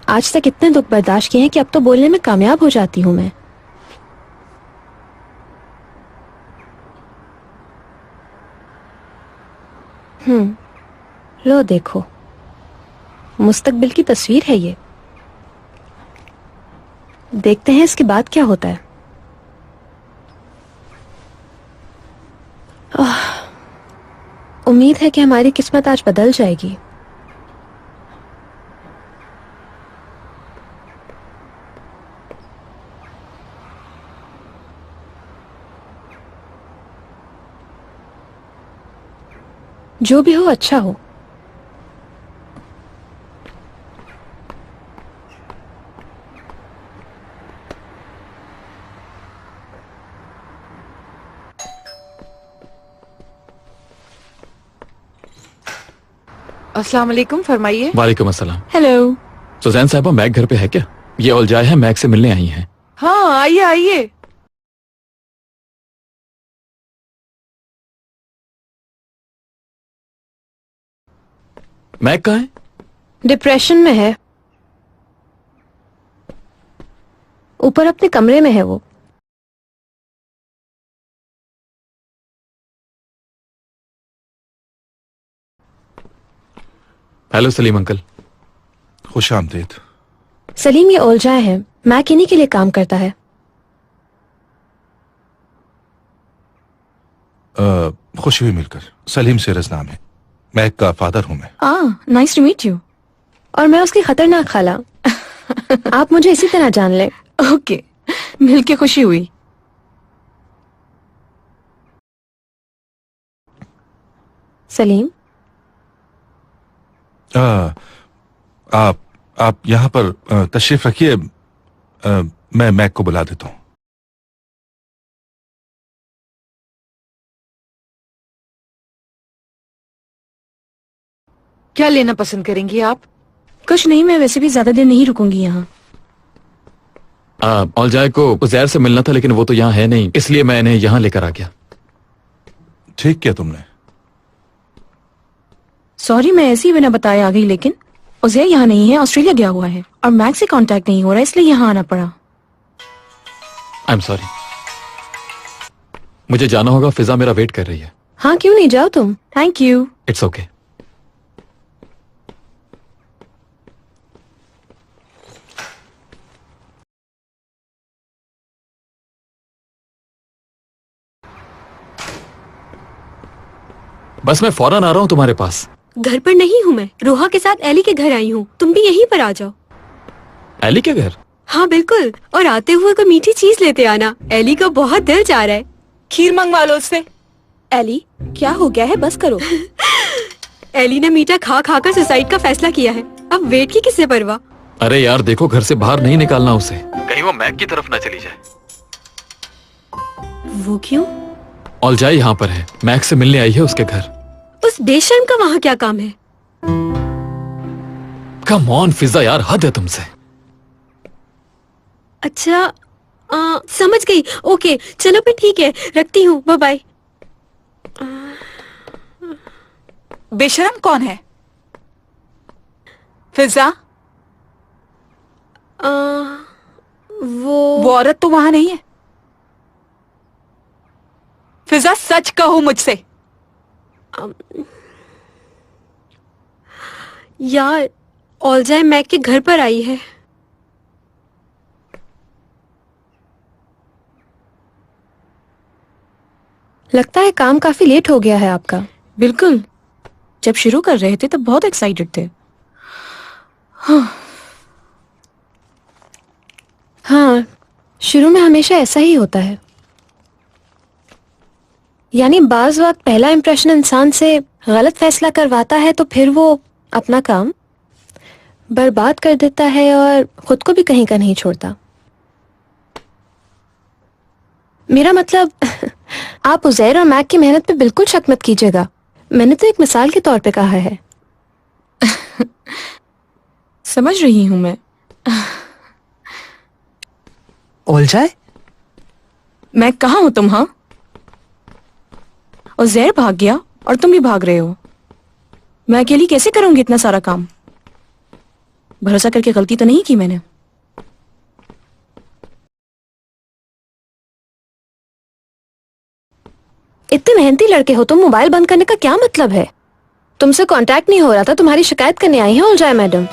आज तक इतने दुख बर्दाश्त किए हैं कि अब तो बोलने में कामयाब हो जाती हूं मैं। लो देखो, मुस्तकबिल की तस्वीर है ये। देखते हैं इसके बाद क्या होता है। उम्मीद है कि हमारी किस्मत आज बदल जाएगी। जो भी हो अच्छा हो। अस्सलाम वालेकुम, फरमाइए। वालेकुम अस्सलाम। हेलो। सुजैन साहबा, मैक घर पे है क्या? ये औलजाय है, मैक से मिलने आई हैं। हाँ, आइए आइए। मैक कहाँ है? डिप्रेशन में है, ऊपर अपने कमरे में है वो। Hello Salim uncle. खुश आमदीद। सलीम ये ओलजाए है, मैक इन्हीं के लिए काम करता है। खुशी हुई मिलकर। सलीम सिरस नाम है, मैक का फादर हूं मैं। Nice to meet you. और मैं उसकी खतरनाक खाला। आप मुझे इसी तरह जान ले। ओके, मिलके खुशी हुई। सलीम, आप यहाँ पर तशरीफ रखिए, मैं मैक को बुला देता हूँ। क्या लेना पसंद करेंगी आप? कुछ नहीं, मैं वैसे भी ज्यादा देर नहीं रुकूंगी यहाँ। औलजाए को उजैर से मिलना था, लेकिन वो तो यहाँ है नहीं, इसलिए मैं इन्हें यहाँ लेकर आ गया। ठीक किया तुमने। सॉरी, मैं ऐसे ही बिना बताए आ गई, लेकिन उजैर यहाँ नहीं है, ऑस्ट्रेलिया गया हुआ है और मैक से कांटेक्ट नहीं हो रहा, इसलिए यहाँ आना पड़ा। आई एम सॉरी, मुझे जाना होगा, फिजा मेरा वेट कर रही है। हाँ, क्यों नहीं, जाओ तुम। Thank you. It's okay. बस मैं फौरन आ रहा हूँ तुम्हारे पास। घर पर नहीं हूँ मैं, रोहा के साथ एली के घर आई हूँ, तुम भी यहीं पर आ जाओ। एली के घर? हाँ बिल्कुल, और आते हुए कोई मीठी चीज लेते आना, एली का बहुत दिल चाह रहा है। खीर मंगवा लो उससे। एली, क्या हो गया है, बस करो। एली ने मीठा खा खा कर सुसाइड का फैसला किया है, अब वेट की किससे परवाह। अरे यार देखो, घर से बाहर नहीं निकालना उसे, कहीं वो मैक की तरफ ना चली जाए। वो क्यों? औलजाई यहाँ पर है, मैक से मिलने आई है उसके घर। उस बेशर्म का वहाँ क्या काम है? कम ऑन फिजा यार, हद है तुमसे। अच्छा, समझ गई। ओके चलो फिर ठीक है, रखती हूँ, बाय बाय। बेशरम कौन है? फिजा? वो औरत तो वहां नहीं है। फिजा सच कहो मुझसे। यार, औलजाए मैक के घर पर आई है। लगता है काम काफी लेट हो गया है आपका। बिल्कुल, जब शुरू कर रहे थे तब बहुत एक्साइटेड थे। हाँ, शुरू में हमेशा ऐसा ही होता है। यानी बाज वक्त पहला इंप्रेशन इंसान से गलत फैसला करवाता है, तो फिर वो अपना काम बर्बाद कर देता है और खुद को भी कहीं का नहीं छोड़ता। मेरा मतलब, आप उजैर और मैक की मेहनत पे बिल्कुल शक मत कीजिएगा, मैंने तो एक मिसाल के तौर पे कहा है। समझ रही हूं मैं। औलजाए, मैं कहाँ हूं तुम? हाँ, और जहर भाग गया और तुम भी भाग रहे हो। मैं अकेली कैसे करूंगी इतना सारा काम? भरोसा करके गलती तो नहीं की मैंने। इतने मेहनती लड़के हो तुम, मोबाइल बंद करने का क्या मतलब है? तुमसे कांटेक्ट नहीं हो रहा था, तुम्हारी शिकायत करने आई है औलजाए मैडम।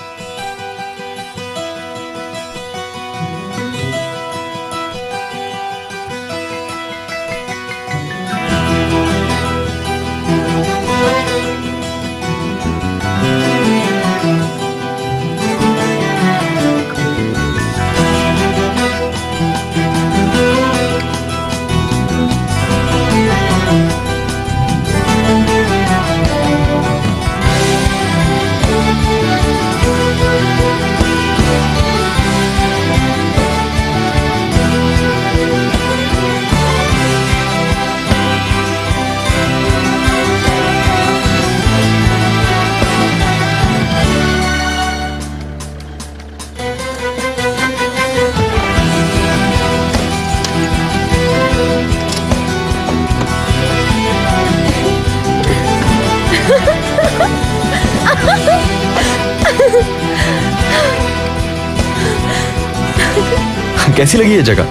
कैसी लगी ये जगह?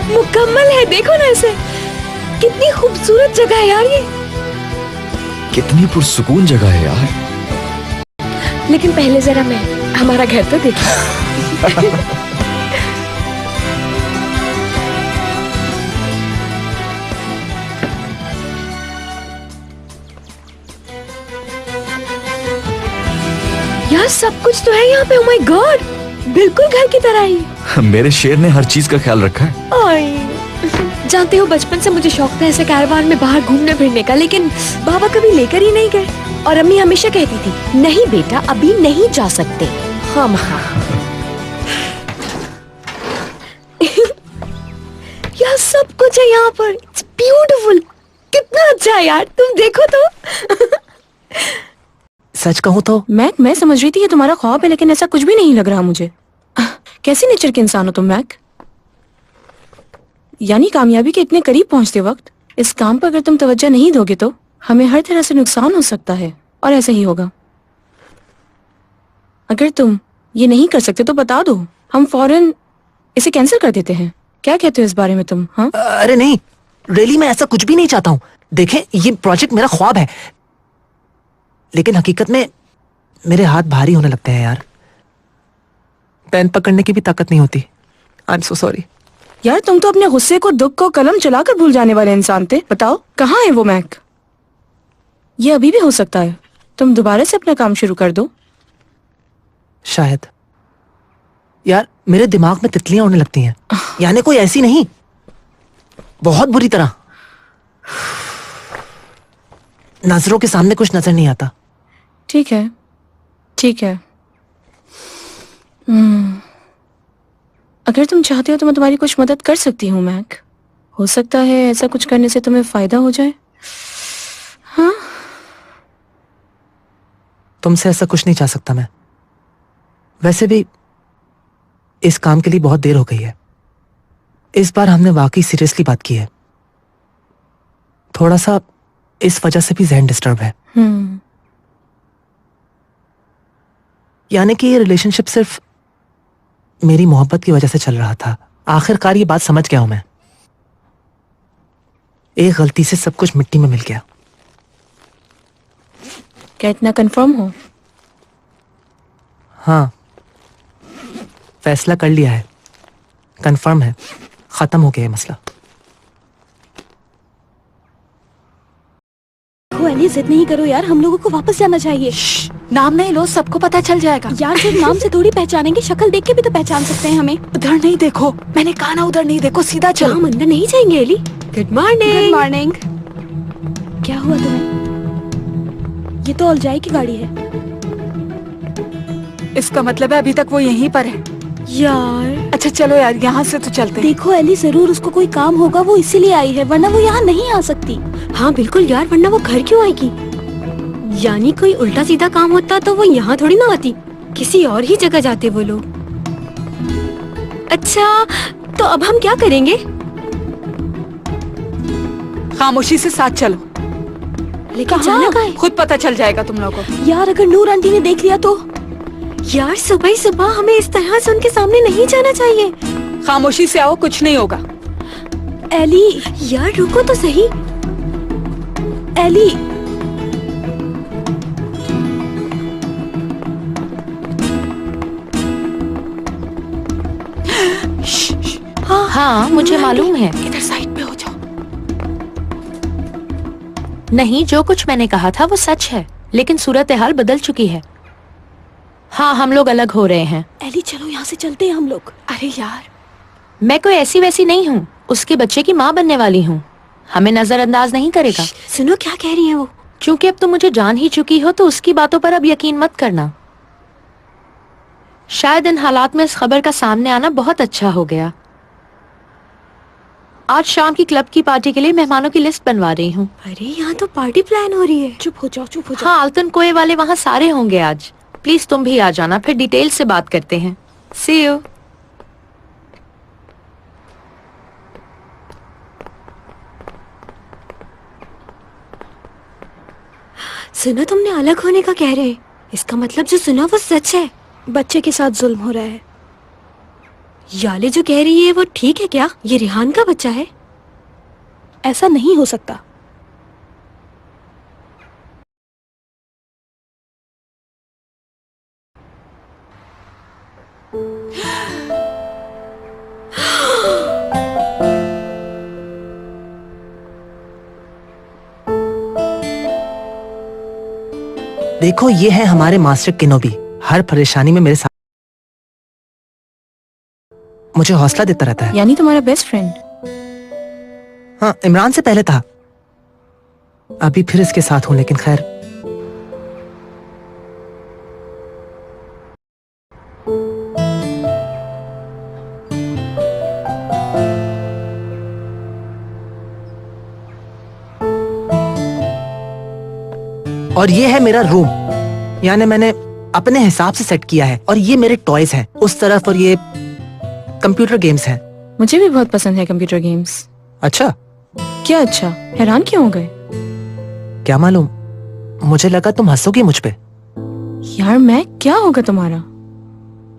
मुकम्मल है, देखो ना इसे, कितनी खूबसूरत जगह है यार ये। कितनी पुरसुकून जगह है यार। लेकिन पहले जरा मैं हमारा घर तो देखिए। यार सब कुछ तो है यहाँ पे। oh my God, बिल्कुल घर की तरह ही। मेरे शेर ने हर चीज का ख्याल रखा है। जानते हो बचपन से मुझे शौक था ऐसे कैरवान में बाहर घूमने फिरने का, लेकिन बाबा कभी लेकर ही नहीं गए। और अम्मी हमेशा कहती थी नहीं बेटा अभी नहीं जा सकते हम। हाँ यार सब कुछ है यहाँ पर। It's beautiful. कितना अच्छा है यार, तुम देखो तो। सच कहूँ तो मैं समझ रही थी ये तुम्हारा ख्वाब है, लेकिन ऐसा कुछ भी नहीं लग रहा मुझे। कैसी नेचर के इंसान हो तुम मैक? यानी कामयाबी के इतने करीब पहुंचते वक्त इस काम पर अगर तुम तवज्जो नहीं दोगे तो हमें हर तरह से नुकसान हो सकता है, और ऐसा ही होगा। अगर तुम ये नहीं कर सकते तो बता दो, हम फौरन इसे कैंसिल कर देते हैं। क्या कहते हो इस बारे में तुम? हाँ अरे नहीं, रियली मैं ऐसा कुछ भी नहीं चाहता हूँ। देखें, ये प्रोजेक्ट मेरा ख्वाब है, लेकिन हकीकत में मेरे हाथ भारी होने लगते हैं यार। पेन पकड़ने की भी ताकत नहीं होती। I am so sorry. यार तुम तो अपने गुस्से को, दुख को कलम चलाकर भूल जाने वाले इंसान थे। बताओ कहाँ है वो मैक? ये अभी भी हो सकता है। तुम दोबारा से अपना काम शुरू कर दो। शायद। यार मेरे दिमाग में तितलियां उड़ने लगती हैं, यानी कोई ऐसी नहीं, बहुत बुरी तरह। नजरों के सामने कुछ नजर नहीं आता। ठीक है ठीक है। अगर तुम चाहते हो तो मैं तुम्हारी कुछ मदद कर सकती हूँ मैक। हो सकता है ऐसा कुछ करने से तुम्हें फायदा हो जाए। हाँ तुमसे ऐसा कुछ नहीं चाह सकता मैं। वैसे भी इस काम के लिए बहुत देर हो गई है। इस बार हमने वाकई सीरियसली बात की है। थोड़ा सा इस वजह से भी जहन डिस्टर्ब है। यानी कि ये रिलेशनशिप सिर्फ मेरी मोहब्बत की वजह से चल रहा था। आखिरकार ये बात समझ गया हूं मैं। एक गलती से सब कुछ मिट्टी में मिल गया। क्या इतना कंफर्म हो? हाँ, फैसला कर लिया है, कंफर्म है, खत्म हो गया है मसला। जिद नहीं करो यार, हम लोगों को वापस जाना चाहिए। नाम नहीं लो, सबको पता चल जाएगा। यार सिर्फ नाम से थोड़ी पहचानेंगे, शक्ल देख के भी तो पहचान सकते हैं हमें। उधर नहीं देखो, मैंने कहा ना उधर नहीं देखो, सीधा चलो। हम अंदर नहीं जाएंगे Ellie. Good morning. Good morning. क्या हुआ तुम्हें? ये तो अलजाई की गाड़ी है। इसका मतलब है अभी तक वो यहीं पर है। यार अच्छा चलो यार, यहाँ से तो चलते हैं। देखो एली, जरूर उसको कोई काम होगा, वो इसीलिए आई है, वरना वो यहाँ नहीं आ सकती। हाँ बिल्कुल यार, वरना वो घर क्यों आएगी? यानी कोई उल्टा सीधा काम होता तो वो यहाँ थोड़ी ना आती, किसी और ही जगह जाते वो लोग। अच्छा तो अब हम क्या करेंगे? खामोशी से साथ चलो। लेकिन जाना कहाँ है? खुद पता चल जाएगा तुम लोगों को। यार अगर नूर आंटी ने देख लिया तो? यार सुबह ही सुबह हमें इस तरह से उनके सामने नहीं जाना चाहिए। खामोशी से आओ, कुछ नहीं होगा। एली यार रुको तो सही। एली हाँ मुझे मालूम है। इधर साइड पे हो जाओ। नहीं, जो कुछ मैंने कहा था वो सच है, लेकिन सूरत हाल बदल चुकी है। हाँ हम लोग अलग हो रहे हैं। एली चलो यहाँ से चलते हैं हम लोग। अरे यार मैं कोई ऐसी वैसी नहीं हूँ, उसके बच्चे की माँ बनने वाली हूँ। हमें नजरअंदाज नहीं करेगा। सुनो क्या कह रही है वो। क्योंकि अब तुम मुझे जान ही चुकी हो तो उसकी बातों पर अब यकीन मत करना। शायद इन हालात में इस खबर का सामने आना बहुत अच्छा हो गया। आज शाम की क्लब की पार्टी के लिए मेहमानों की लिस्ट बनवा रही हूँ। अरे यहाँ तो पार्टी प्लान हो रही है। चुप हो जाओ, चुप हो जाओ। हाँ अल्तन कोए वाले वहाँ सारे होंगे आज। प्लीज तुम भी आ जाना, फिर डिटेल से बात करते हैं। सी यू। सुनो तुमने अलग होने का कह रहे, इसका मतलब जो सुना वो सच है। बच्चे के साथ जुल्म हो रहा है। याले जो कह रही है वो ठीक है क्या? ये रिहान का बच्चा है? ऐसा नहीं हो सकता। देखो, ये है हमारे मास्टर किनोबी। हर परेशानी में मेरे साथ मुझे हौसला देता रहता है। यानी तुम्हारा बेस्ट फ्रेंड? हाँ, इमरान से पहले था, अभी फिर इसके साथ हूं, लेकिन खैर। और ये है मेरा रूम, यानी मैंने अपने हिसाब से सेट किया है। और ये मेरे टॉयज हैं उस तरफ, और ये कंप्यूटर गेम्स हैं। मुझे भी बहुत पसंद है कंप्यूटर गेम्स। अच्छा? क्या अच्छा? हैरान क्यों हो गए? क्या मालूम, मुझे लगा तुम हंसोगी मुझ पे। यार मैं, क्या होगा तुम्हारा?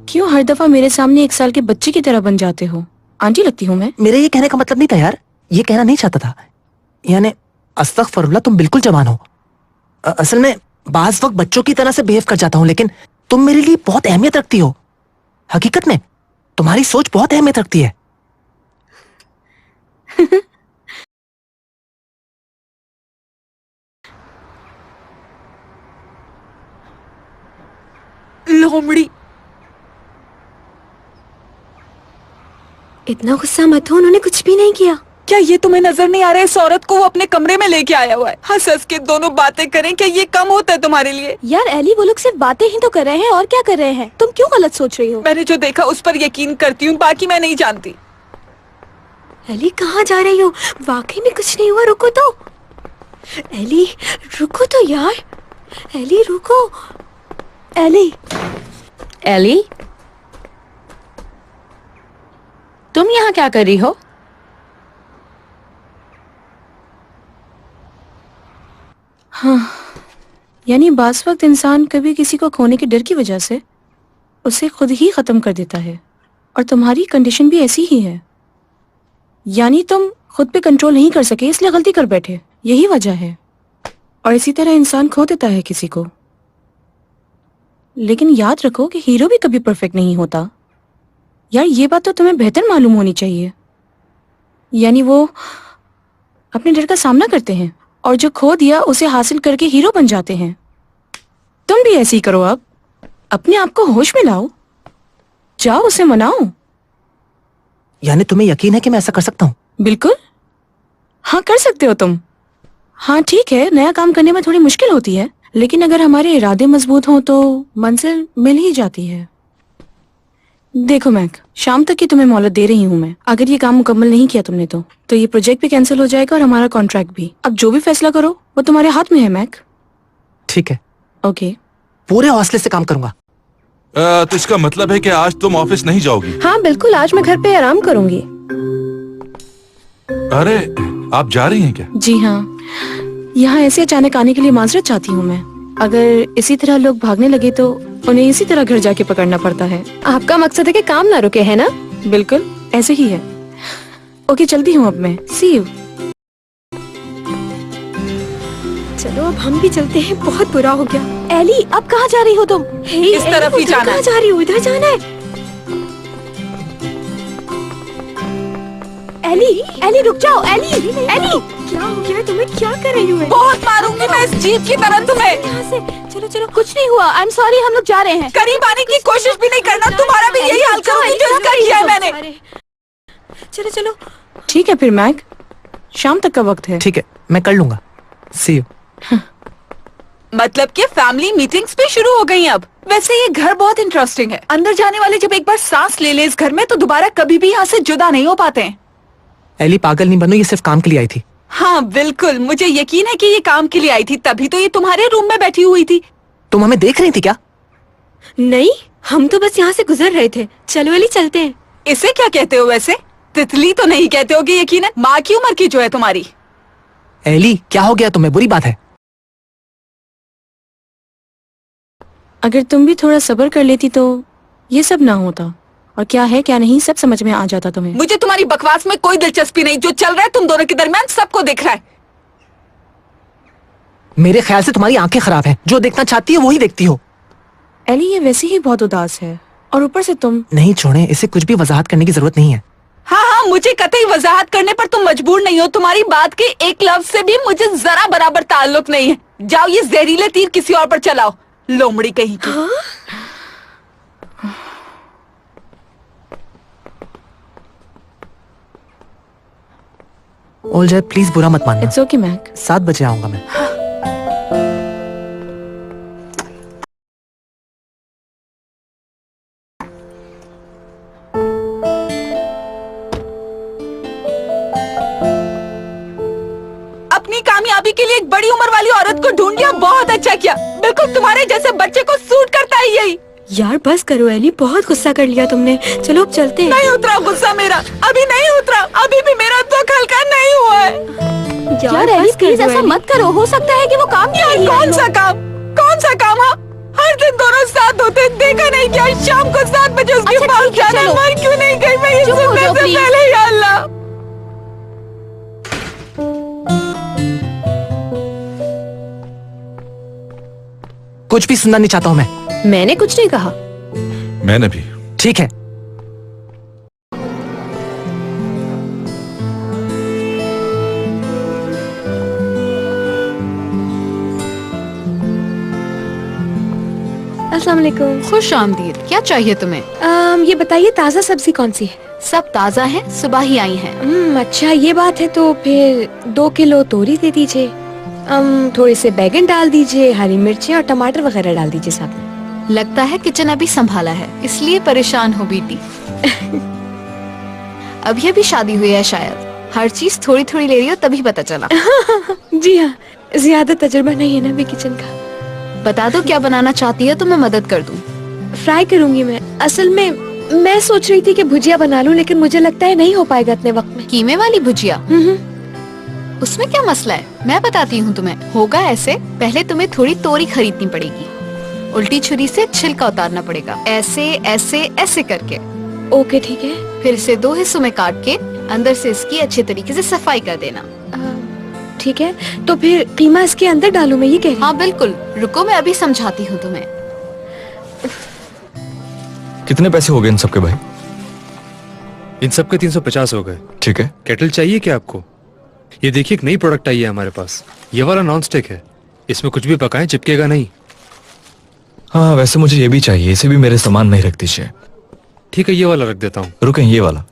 क्यों हर दफा मेरे सामने 1 साल के बच्चे की तरह बन जाते हो? आंटी लगती हूँ मैं? मेरे ये कहने का मतलब नहीं था यार, ये कहना नहीं चाहता था। यानी अस्तगफिरुल्लाह, तुम बिल्कुल जवान हो। असल में बाज वक्त बच्चों की तरह से बिहेव कर जाता हूँ, लेकिन तुम मेरे लिए बहुत अहमियत रखती हो। हकीकत में तुम्हारी सोच बहुत अहमियत रखती है। लोमड़ी, इतना गुस्सा मत हो, उन्होंने कुछ भी नहीं किया। क्या ये तुम्हें नजर नहीं आ रहा है इस औरत को वो अपने कमरे में लेके आया हुआ है? हंस हंस के दोनों बातें करें, क्या ये कम होता है तुम्हारे लिए? यार एली, वो लोग सिर्फ बातें ही तो कर रहे हैं, और क्या कर रहे हैं? तुम क्यों गलत सोच रही हो? मैंने जो देखा उस पर यकीन करती हूँ, बाकी मैं नहीं जानती। एली कहाँ जा रही हो? वाकई में कुछ नहीं हुआ, रुको तो। एली रुको तो यार, एली रुको। एली, एली, तुम यहाँ क्या कर रही हो? हाँ, यानी बास वक्त इंसान कभी किसी को खोने के डर की वजह से उसे खुद ही खत्म कर देता है, और तुम्हारी कंडीशन भी ऐसी ही है। यानी तुम खुद पे कंट्रोल नहीं कर सके, इसलिए गलती कर बैठे, यही वजह है। और इसी तरह इंसान खो देता है किसी को। लेकिन याद रखो कि हीरो भी कभी परफेक्ट नहीं होता। यार ये बात तो तुम्हें बेहतर मालूम होनी चाहिए। यानी वो अपने डर का सामना करते हैं, और जो खो दिया उसे हासिल करके हीरो बन जाते हैं। तुम भी ऐसे ही करो, अब अपने आप को होश में लाओ, जाओ उसे मनाओ। यानी तुम्हें यकीन है कि मैं ऐसा कर सकता हूँ? बिल्कुल, हाँ कर सकते हो तुम। हाँ ठीक है, नया काम करने में थोड़ी मुश्किल होती है, लेकिन अगर हमारे इरादे मजबूत हों तो मंजिल मिल ही जाती है। देखो मैक, शाम तक की तुम्हें मोहलत दे रही हूँ मैं। अगर ये काम मुकम्मल नहीं किया तुमने तो ये प्रोजेक्ट भी कैंसिल हो जाएगा और हमारा कॉन्ट्रैक्ट भी। अब जो भी फैसला करो वो तुम्हारे हाथ में है मैक। ठीक है, ओके। पूरे हौसले से काम करूंगा। तो इसका मतलब है कि आज तुम ऑफिस नहीं जाओगी? हाँ बिल्कुल, आज मैं घर पे आराम करूंगी। अरे आप जा रही हैं क्या? जी हाँ, यहाँ ऐसे अचानक आने के लिए माजरत चाहती हूँ मैं। अगर इसी तरह लोग भागने लगे तो उन्हें इसी तरह घर जाके पकड़ना पड़ता है। आपका मकसद है कि काम ना रुके, है ना? बिल्कुल ऐसे ही है। ओके चलती हूँ अब मैं, सी यू। चलो अब हम भी चलते हैं, बहुत बुरा हो गया। एली अब कहाँ जा रही हो तुम? इस तरफ ही जाना है। कहाँ जा रही हो? इधर जाना है। एली रुक जाओ। एली क्या हो गया तुम्हें? क्या कर रही हो? बहुत मारूंगी मैं इस जीप की तरह तुम्हें। यहाँ से चलो चलो। कुछ नहीं हुआ, आई एम सॉरी, हम लोग जा रहे हैं। करीब आने की कोशिश भी नहीं करना, तुम्हारा भी यही हाल करूंगी जो इसका किया है मैंने। चलो चलो। ठीक है फिर मैक, शाम तक का वक्त है। ठीक है, मैं कर लूंगा, सी यू। मतलब कि फैमिली मीटिंग्स भी शुरू हो गई अब। वैसे ये घर बहुत इंटरेस्टिंग है। अंदर जाने वाले जब एक बार सांस ले इस घर में तो दोबारा कभी भी यहाँ से जुदा नहीं हो पाते हैं। एली पागल नहीं बनो, ये सिर्फ काम के लिए आई थी। हाँ बिल्कुल, मुझे यकीन है कि ये काम के लिए आई थी, तभी तो ये तुम्हारे रूम में बैठी हुई थी। तुम हमें देख रही थी क्या? नहीं, हम तो बस यहाँ से गुजर रहे थे। चलो एली चलते हैं। इसे क्या कहते हो वैसे? तितली तो नहीं कहते होगे यकीन है। माँ की उम्र की जो है तुम्हारी। एली क्या हो गया तुम्हें? बुरी बात है। अगर तुम भी थोड़ा सब्र कर लेती तो ये सब ना होता, और क्या है क्या नहीं सब समझ में आ जाता तुम्हें। मुझे तुम्हारी बकवास में कोई दिलचस्पी नहीं। जो चल रहा है तुम दोनों के दरमियान सबको दिख रहा है। मेरे ख्याल से तुम्हारी आंखें खराब हैं, जो देखना चाहती है वही देखती हो। एली ये वैसे ही बहुत उदास है, और ऊपर से तुम। नहीं छोड़े, इसे कुछ भी वजाहत करने की जरूरत नहीं है। हाँ हाँ, मुझे कतई वजाहत करने पर तुम मजबूर नहीं हो। तुम्हारी बात के एक लफ्ज से भी मुझे जरा बराबर ताल्लुक नहीं है। जाओ ये जहरीले तीर किसी और पर चलाओ, लोमड़ी कहीं की। ओलजर प्लीज बुरा मत मानना। It's okay Mac. 7 बजे आऊंगा मैं। अपनी कामयाबी के लिए एक बड़ी उम्र वाली औरत को ढूंढ लिया, बहुत अच्छा किया। बिल्कुल तुम्हारे जैसे बच्चे को सूट करता है यही। यार बस करो एली, बहुत गुस्सा कर लिया तुमने। चलो अब चलते हैं। नहीं उतरा गुस्सा मेरा, अभी नहीं उतरा, अभी भी मेरा दुख हल्का नहीं हुआ है। यार एली प्लीज ऐसा मत करो, हो सकता है कि वो काम यार कौन सा काम, कौन सा काम? हाँ हर दिन दोनों साथ होते, देखा नहीं क्या? शाम को 7 बजे उसके पास जाना, मर क्यों नहीं गई मैं ये सुनने से पहले? या अल्लाह। कुछ भी सुनना नहीं चाहता हूँ मैं। मैंने कुछ नहीं कहा। मैंने भी। ठीक है। अस्सलाम वालेकुम। खुश आमदीद। क्या चाहिए तुम्हें? ये बताइए ताज़ा सब्जी कौन सी है? सब ताज़ा है, सुबह ही आई हैं। अच्छा ये बात है, तो फिर 2 किलो तोरी दे दीजिए। थोड़े से बैगन डाल दीजिए, हरी मिर्चें और टमाटर वगैरह डाल दीजिए साथ में। लगता है किचन अभी संभाला है, इसलिए परेशान हो बेटी। अभी अभी शादी हुई है शायद, हर चीज थोड़ी थोड़ी ले रही हो तभी पता चला। जी हाँ, ज्यादा तजुर्बा नहीं है ना अभी किचन का। बता दो क्या बनाना चाहती है तो मैं मदद कर दूं। फ्राई करूंगी मैं। असल में मैं सोच रही थी कि भुजिया बना लूं, लेकिन मुझे लगता है नहीं हो पाएगा इतने वक्त में। कीमे वाली भुजिया? उसमें क्या मसला है, मैं बताती हूँ तुम्हें। होगा ऐसे, पहले तुम्हें थोड़ी तोरी खरीदनी पड़ेगी, उल्टी छुरी से छिलका उतारना पड़ेगा, ऐसे ऐसे ऐसे करके। ओके ठीक है। फिर इसे 2 हिस्सों में काट के अंदर से इसकी अच्छे तरीके से सफाई कर देना। ठीक है, तो फिर कीमा इसके अंदर डालूं मैं, ये कह रही? हाँ बिल्कुल, रुको मैं अभी समझाती हूँ तुम्हें। कितने पैसे हो गए इन सबके भाई? इन सबके 350 हो गए। ठीक है। केटल चाहिए क्या आपको? ये देखिए एक नई प्रोडक्ट आई है हमारे पास, ये वाला नॉन स्टिक है, इसमें कुछ भी पकाएं चिपकेगा नहीं। हाँ वैसे मुझे ये भी चाहिए, इसे भी मेरे सामान में ही रख दीजिए। ठीक है, ये वाला रख देता हूँ। रुकें, ये वाला।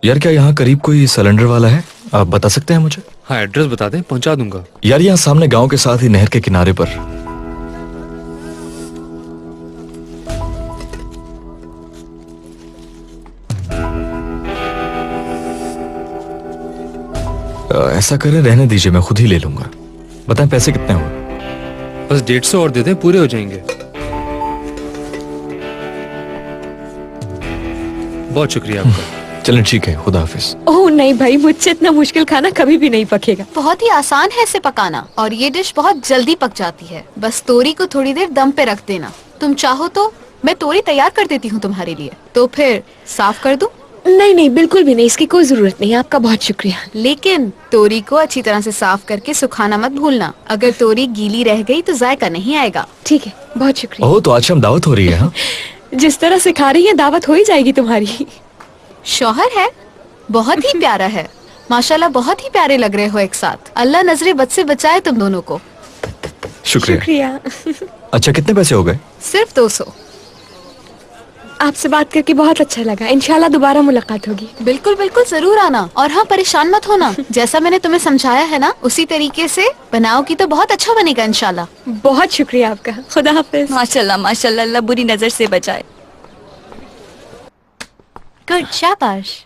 यार क्या यहाँ करीब कोई सिलेंडर वाला है, आप बता सकते हैं मुझे? हाँ एड्रेस बता दें, पहुंचा दूंगा। यार यहाँ सामने गांव के साथ ही नहर के किनारे पर। ऐसा करें, रहने दीजिए, मैं खुद ही ले लूंगा। बताएं पैसे कितने हुए? बस 150 और दे दें, पूरे हो जाएंगे। बहुत शुक्रिया आपका। चलें ठीक है, खुदा हाफिज। ओह नहीं भाई, मुझसे इतना मुश्किल खाना कभी भी नहीं पकेगा। बहुत ही आसान है इसे पकाना, और ये डिश बहुत जल्दी पक जाती है। बस तोरी को थोड़ी देर दम पे रख देना। तुम चाहो तो मैं तोरी तैयार कर देती हूँ तुम्हारे लिए, तो फिर साफ कर दूं? नहीं नहीं बिल्कुल भी नहीं, इसकी कोई जरूरत नहीं, आपका बहुत शुक्रिया। लेकिन तोरी को अच्छी तरह से साफ करके सुखाना मत भूलना, अगर तोरी गीली रह गई तो जायका नहीं आएगा। ठीक है, बहुत शुक्रिया। ओह तो आज हम दावत हो रही है। हाँ? जिस तरह सिखा रही है दावत हो ही जाएगी तुम्हारी। शौहर है, बहुत ही प्यारा है माशाल्लाह, बहुत ही प्यारे लग रहे हो एक साथ। अल्लाह नजरे बद से बचाए तुम दोनों को। शुक्रिया। अच्छा कितने पैसे हो गए? सिर्फ 200। आपसे बात करके बहुत अच्छा लगा, इंशाल्लाह दोबारा मुलाकात होगी। बिल्कुल बिल्कुल जरूर आना, और हाँ परेशान मत होना, जैसा मैंने तुम्हें समझाया है ना उसी तरीके से बनाओगी तो बहुत अच्छा बनेगा इंशाल्लाह। बहुत शुक्रिया आपका, खुदा हाफिज। माशाल्लाह माशाल्लाह, अल्लाह बुरी नजर से बचाए। गुड, शाबाश,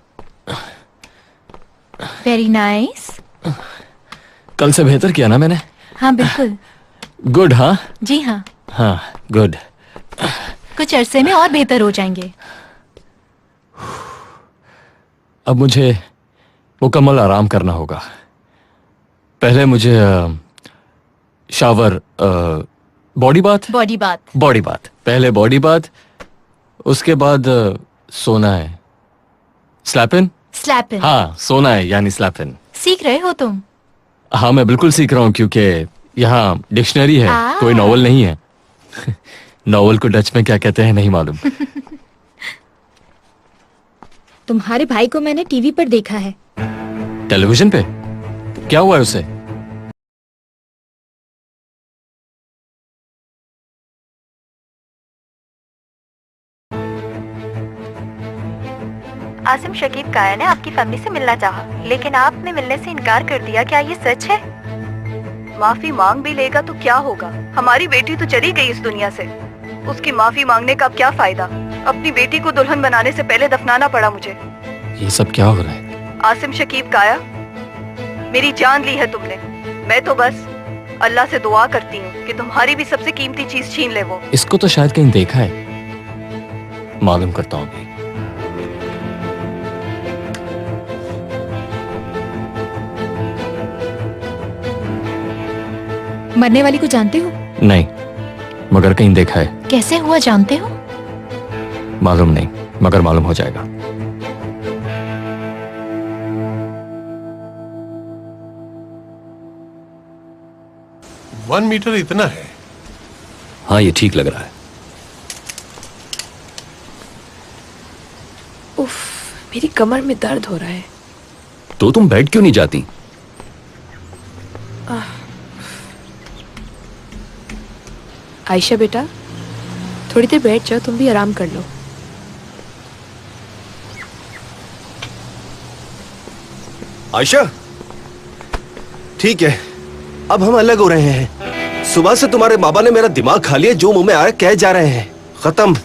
वेरी नाइस। कल से बेहतर किया ना मैंने? हाँ बिल्कुल। गुड। हाँ जी हाँ। हाँ गुड। कुछ अरसे में और बेहतर हो जाएंगे। अब मुझे मुकम्मल आराम करना होगा। पहले मुझे shower, body bath. Body bath पहले बॉडी बाथ, उसके बाद सोना है। स्लैप इन। हाँ सोना है यानी स्लैप इन। सीख रहे हो तुम? हाँ मैं बिल्कुल सीख रहा हूँ, क्योंकि यहाँ डिक्शनरी है, कोई नॉवल नहीं है। नॉवल को डच में क्या कहते हैं नहीं मालूम। तुम्हारे भाई को मैंने टीवी पर देखा है। टेलीविजन पे? क्या हुआ है उसे? आसिम शकीब काया ने आपकी फैमिली से मिलना चाहा, लेकिन आपने मिलने से इनकार कर दिया। क्या ये सच है? माफी मांग भी लेगा तो क्या होगा? हमारी बेटी तो चली गई इस दुनिया से, उसकी माफी मांगने का अब क्या फायदा? अपनी बेटी को दुल्हन बनाने से पहले दफनाना पड़ा मुझे। ये सब क्या हो रहा है? आसिम शकीब काया, मेरी जान ली है तुमने। मैं तो बस अल्लाह से दुआ करती हूँ कि तुम्हारी भी सबसे कीमती चीज छीन ले वो। इसको तो शायद कहीं देखा है, मालूम करता हूँ अभी। मरने वाली को जानते हो? नहीं, मगर कहीं देखा है। कैसे हुआ जानते हो? मालूम नहीं, मगर मालूम हो जाएगा। वन मीटर इतना है? हाँ, ये ठीक लग रहा है। उफ, मेरी कमर में दर्द हो रहा है। तो तुम बेड क्यों नहीं जाती? आयशा बेटा, थोड़ी देर बैठ जाओ, तुम भी आराम कर लो। आयशा, ठीक है, अब हम अलग हो रहे हैं। सुबह से तुम्हारे बाबा ने मेरा दिमाग खा लिया, जो मुंह में आ रहा कह जा रहे हैं। खत्म,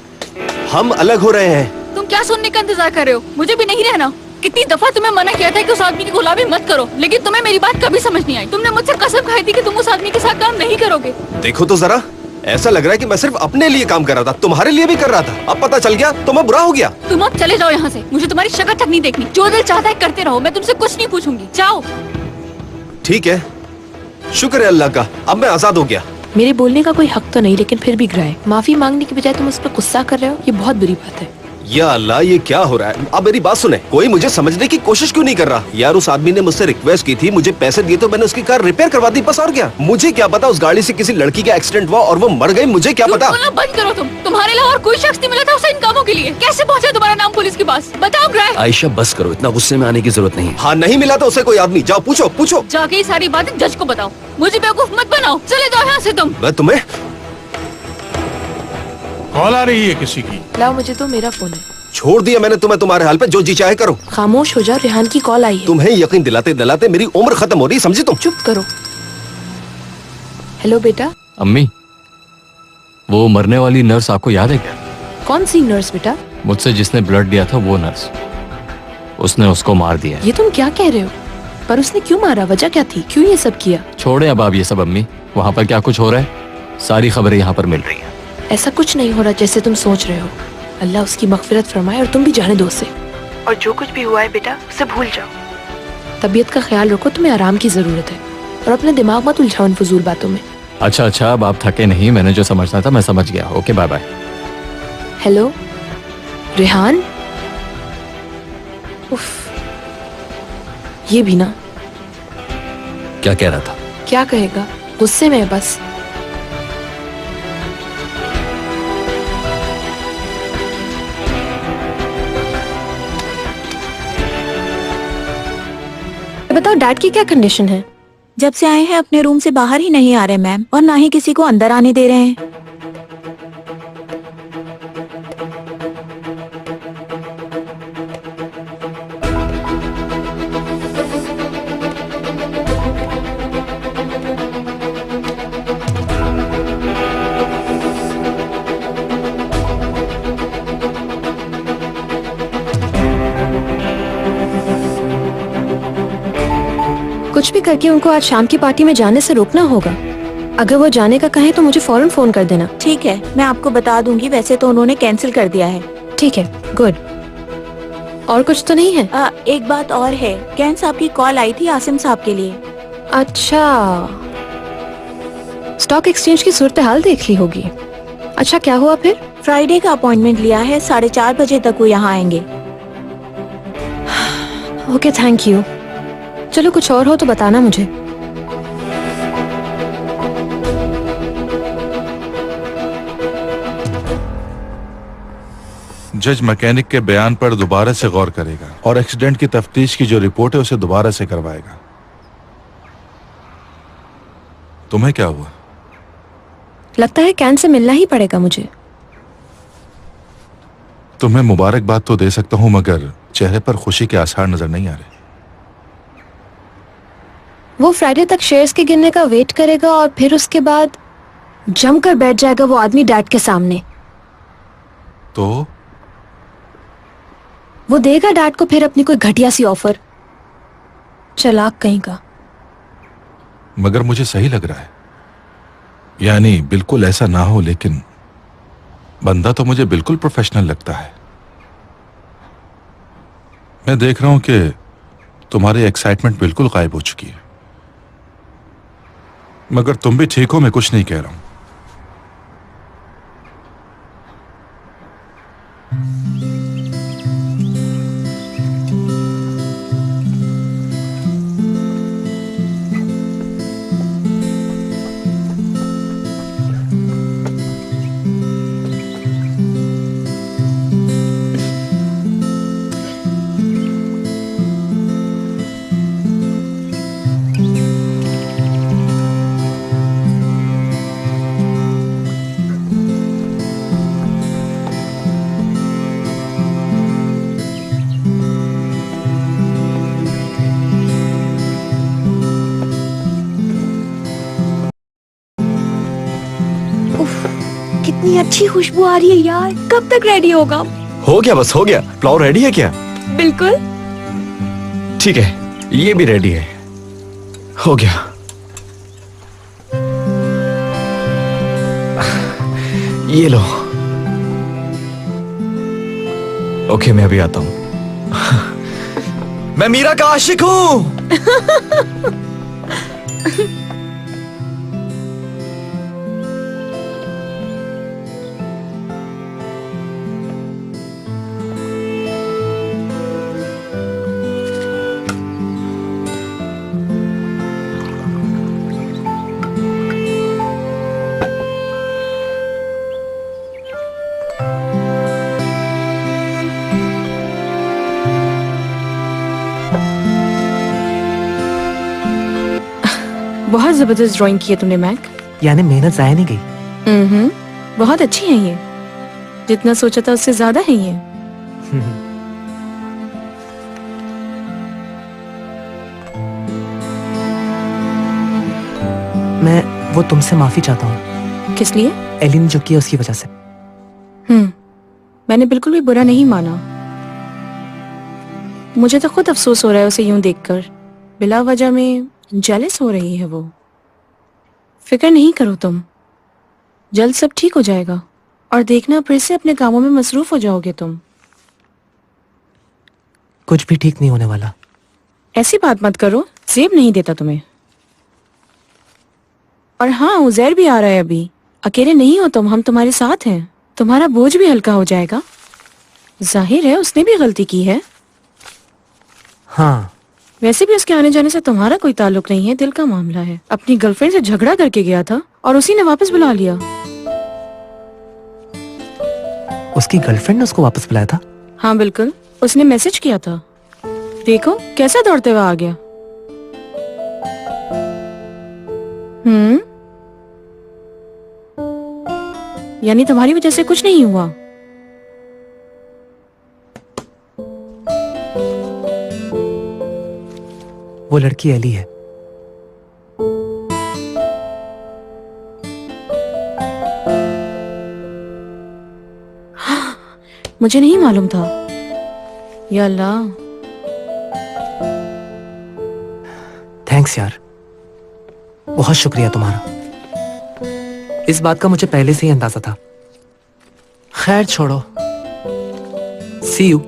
हम अलग हो रहे हैं। तुम क्या सुनने का इंतजार कर रहे हो? मुझे भी नहीं रहना। कितनी दफा तुम्हें मना किया था कि उस आदमी की गुलामी मत करो, लेकिन तुम्हें मेरी बात कभी समझ नहीं आई। तुमने मुझसे कसम खाई थी कि तुम उस आदमी के साथ काम नहीं करोगे। देखो तो जरा, ऐसा लग रहा है कि मैं सिर्फ अपने लिए काम कर रहा था, तुम्हारे लिए भी कर रहा था। अब पता चल गया तो मैं बुरा हो गया। तुम अब चले जाओ यहाँ से, मुझे तुम्हारी शक्ल तक नहीं देखनी। जो दिल चाहता है करते रहो, मैं तुमसे कुछ नहीं पूछूंगी। जाओ। ठीक है, शुक्र है अल्लाह का, अब मैं आजाद हो गया। मेरे बोलने का कोई हक तो नहीं, लेकिन फिर भी गिराए। माफी मांगने की बजाय तुम उस पर गुस्सा कर रहे हो, ये बहुत बुरी बात है। या अल्लाह, ये क्या हो रहा है? अब मेरी बात सुने, कोई मुझे समझने की कोशिश क्यों नहीं कर रहा? यार, उस आदमी ने मुझसे रिक्वेस्ट की थी, मुझे पैसे दिए तो मैंने उसकी कार रिपेयर करवा दी, बस और क्या। मुझे क्या पता उस गाड़ी से किसी लड़की का एक्सीडेंट हुआ और वो मर गई, मुझे क्या पता। बंद करो तुम। तुम्हारे अलावा और कोई शख्स नहीं मिला था उसे इन कामों के लिए। कैसे पहुंचा तुम्हारा नाम पुलिस के पास? बताओ ग्राय। आयशा बस करो, इतना गुस्से में आने की जरूरत नहीं है। हाँ, नहीं मिला तो उसे कोई आदमी, जाओ पूछो पूछो। जाके ये सारी बातें जज को बताओ, मुझे बेवकूफ मत बनाओ। चले जाओ यहाँ से तुम। मैं तुम्हें कॉल आ रही है किसी की। लाओ, मुझे तो मेरा फोन है। छोड़ दिया मैंने तुम्हें, तुम्हारे हाल पे जो जी चाहे करो। खामोश हो जाओ, रेहान की कॉल आई है। तुम्हें यकीन दिलाते दिलाते मेरी उम्र खत्म हो रही, समझी तुम? चुप करो। हेलो बेटा। अम्मी, वो मरने वाली नर्स आपको याद है क्या? कौन सी नर्स बेटा? मुझसे जिसने ब्लड दिया था वो नर्स, उसने उसको मार दिया। ये तुम क्या कह रहे हो? पर उसने क्यों मारा? वजह क्या थी? क्यों ये सब किया? छोड़े अब आप ये सब अम्मी, वहाँ पर क्या कुछ हो रहा है? सारी खबरें यहाँ पर मिल रही हैं। ऐसा कुछ नहीं हो रहा जैसे तुम सोच रहे हो। अल्लाह उसकी मगफिरत फरमाए और तुम भी जाने दो उसे। और जो कुछ भी हुआ है बेटा, उसे भूल जाओ। तबीयत का ख्याल रखो, तुम्हें आराम की जरूरत है, और अपने दिमाग मत उलझाओ इन फजूल बातों में। अच्छा, अब आप थके नहीं, मैंने जो समझना था मैं समझ गया। Okay, bye bye. Hello Rehan. उफ, ये भी ना। क्या कह रहा था? क्या कहेगा, गुस्से में है बस। बताओ डैड की क्या कंडीशन है? जब से आए हैं अपने रूम से बाहर ही नहीं आ रहे मैम, और ना ही किसी को अंदर आने दे रहे हैं। कुछ भी करके उनको आज शाम की पार्टी में जाने से रोकना होगा। अगर वो जाने का कहे तो मुझे फौरन फोन कर देना। ठीक है, मैं आपको बता दूंगी। वैसे तो उन्होंने कैंसिल कर दिया है। ठीक है, गुड। और कुछ तो नहीं है? एक बात और है, कैन साहब की कॉल आई थी आसिम साहब के लिए। अच्छा, स्टॉक एक्सचेंज की सूरत हाल देख ली होगी। अच्छा, क्या हुआ फिर? फ्राइडे का अपॉइंटमेंट लिया है, 4:30 बजे तक वो यहाँ आएंगे। Okay, thank you. चलो, कुछ और हो तो बताना मुझे। जज मैकेनिक के बयान पर दोबारा से गौर करेगा और एक्सीडेंट की तफ्तीश की जो रिपोर्ट है उसे दोबारा से करवाएगा। तुम्हें क्या हुआ? लगता है कैन से मिलना ही पड़ेगा मुझे। तुम्हें मुबारकबाद तो दे सकता हूं मगर चेहरे पर खुशी के आसार नजर नहीं आ रहे। वो फ्राइडे तक शेयर्स के गिरने का वेट करेगा और फिर उसके बाद जमकर बैठ जाएगा वो आदमी डैड के सामने। तो वो देगा डैड को फिर अपनी कोई घटिया सी ऑफर। चालाक कहीं का। मगर मुझे सही लग रहा है, यानी बिल्कुल ऐसा ना हो, लेकिन बंदा तो मुझे बिल्कुल प्रोफेशनल लगता है। मैं देख रहा हूं कि तुम्हारी एक्साइटमेंट बिल्कुल गायब हो चुकी है। मगर तुम भी ठीक हो, मैं कुछ नहीं कह रहा हूं। कितनी अच्छी खुशबू आ रही है यार। कब तक रेडी होगा? हो गया, बस हो गया। पुलाव रेडी है क्या? बिल्कुल। ठीक है, ये भी रेडी है। हो गया। ये लो। ओके, मैं अभी आता हूं। मैं मीरा का आशिक हूं। बहुत जबरदस्त ड्राइंग की है तुमने मैक। यानी मेहनत जाया नहीं गई। बहुत अच्छी है ये। जितना सोचा था उससे ज्यादा है ये। मैं वो तुमसे माफी चाहता हूँ। किस लिए? एली ने जो किया उसकी वजह से। मैंने बिल्कुल भी बुरा नहीं माना। मुझे तो खुद अफसोस हो रहा है उसे यूं देखकर। बिला वजह में जेलस हो रही है वो। फिक्र नहीं करो तुम, जल्द सब ठीक हो जाएगा और देखना फिर से अपने कामों में मसरूफ हो जाओगे तुम। कुछ भी ठीक नहीं होने वाला। ऐसी बात मत करो, जेब नहीं देता तुम्हें। और हाँ, उजैर भी आ रहा है अभी। अकेले नहीं हो तुम, हम तुम्हारे साथ हैं। तुम्हारा बोझ भी हल्का हो जाएगा। जाहिर है उसने भी गलती की है। हाँ, वैसे भी उसके आने जाने से तुम्हारा कोई ताल्लुक नहीं है, दिल का मामला है। अपनी गर्लफ्रेंड से झगड़ा करके गया था और उसी ने वापस बुला लिया। उसकी गर्लफ्रेंड ने उसको वापस बुलाया था? हाँ बिल्कुल, उसने मैसेज किया था। देखो कैसा दौड़ते हुए आ गया। यानी तुम्हारी वजह से कुछ नहीं हुआ? वो लड़की एली है। मुझे नहीं मालूम था। या अल्लाह। थैंक्स यार, बहुत शुक्रिया तुम्हारा। इस बात का मुझे पहले से ही अंदाजा था। खैर छोड़ो, सी यू।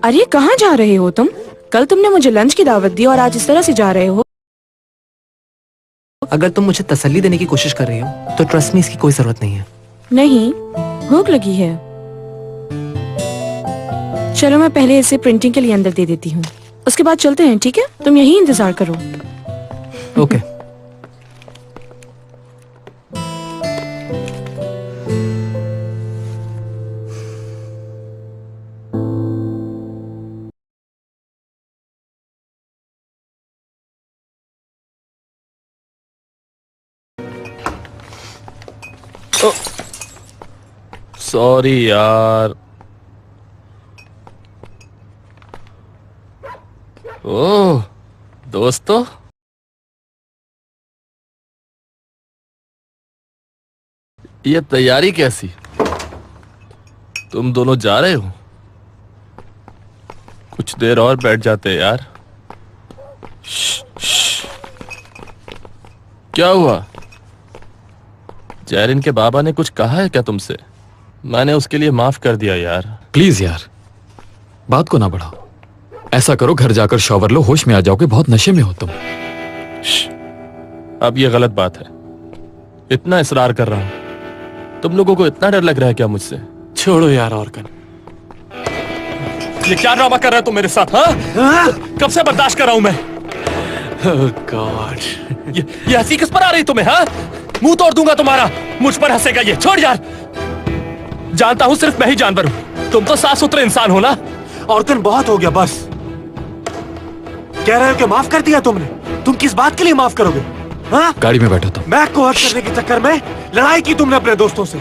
अरे कहाँ जा रहे हो तुम? कल तुमने मुझे लंच की दावत दी और आज इस तरह से जा रहे हो। अगर तुम मुझे तसल्ली देने की कोशिश कर रही हो तो ट्रस्ट में इसकी कोई जरूरत नहीं है। नहीं, भूख लगी है। चलो मैं पहले इसे प्रिंटिंग के लिए अंदर दे देती हूँ, उसके बाद चलते हैं। ठीक है, तुम यहीं इंतजार करो। ओके। सॉरी यार। ओह दोस्तों, ये तैयारी कैसी? तुम दोनों जा रहे हो? कुछ देर और बैठ जाते यार। क्या हुआ? जैरिन के बाबा ने कुछ कहा है क्या तुमसे? मैंने उसके लिए माफ कर दिया यार। प्लीज यार, बात को ना बढ़ाओ। ऐसा करो, घर जाकर शॉवर लो, होश में आ जाओगे, बहुत नशे में हो तुम। अब ये गलत बात है। इतना इसरार कर रहा हूं, तुम लोगों को इतना डर लग रहा है क्या मुझसे? छोड़ो यार ऑर्कन। ये क्या ड्रामा कर रहा है तुम मेरे साथ? हाँ? कब से बर्दाश्त कर रहा हूं मैं? गॉड, ये हंसी किस पर आ रही तुम्हें? हाँ, मुंह तोड़ दूंगा तुम्हारा। मुझ पर हंसेगा ये? छोड़ यार। जानता हूं सिर्फ मैं ही जानवर हूं, तुम तो साफ सुथरे इंसान हो ना। ऑर्कन बहुत हो गया, बस। कह रहे हो कि माफ कर दिया तुमने? तुम किस बात के लिए माफ करोगे? हाँ? गाड़ी में बैठो तुम। मैक को हर्ट करने के चक्कर में लड़ाई की तुमने अपने दोस्तों से।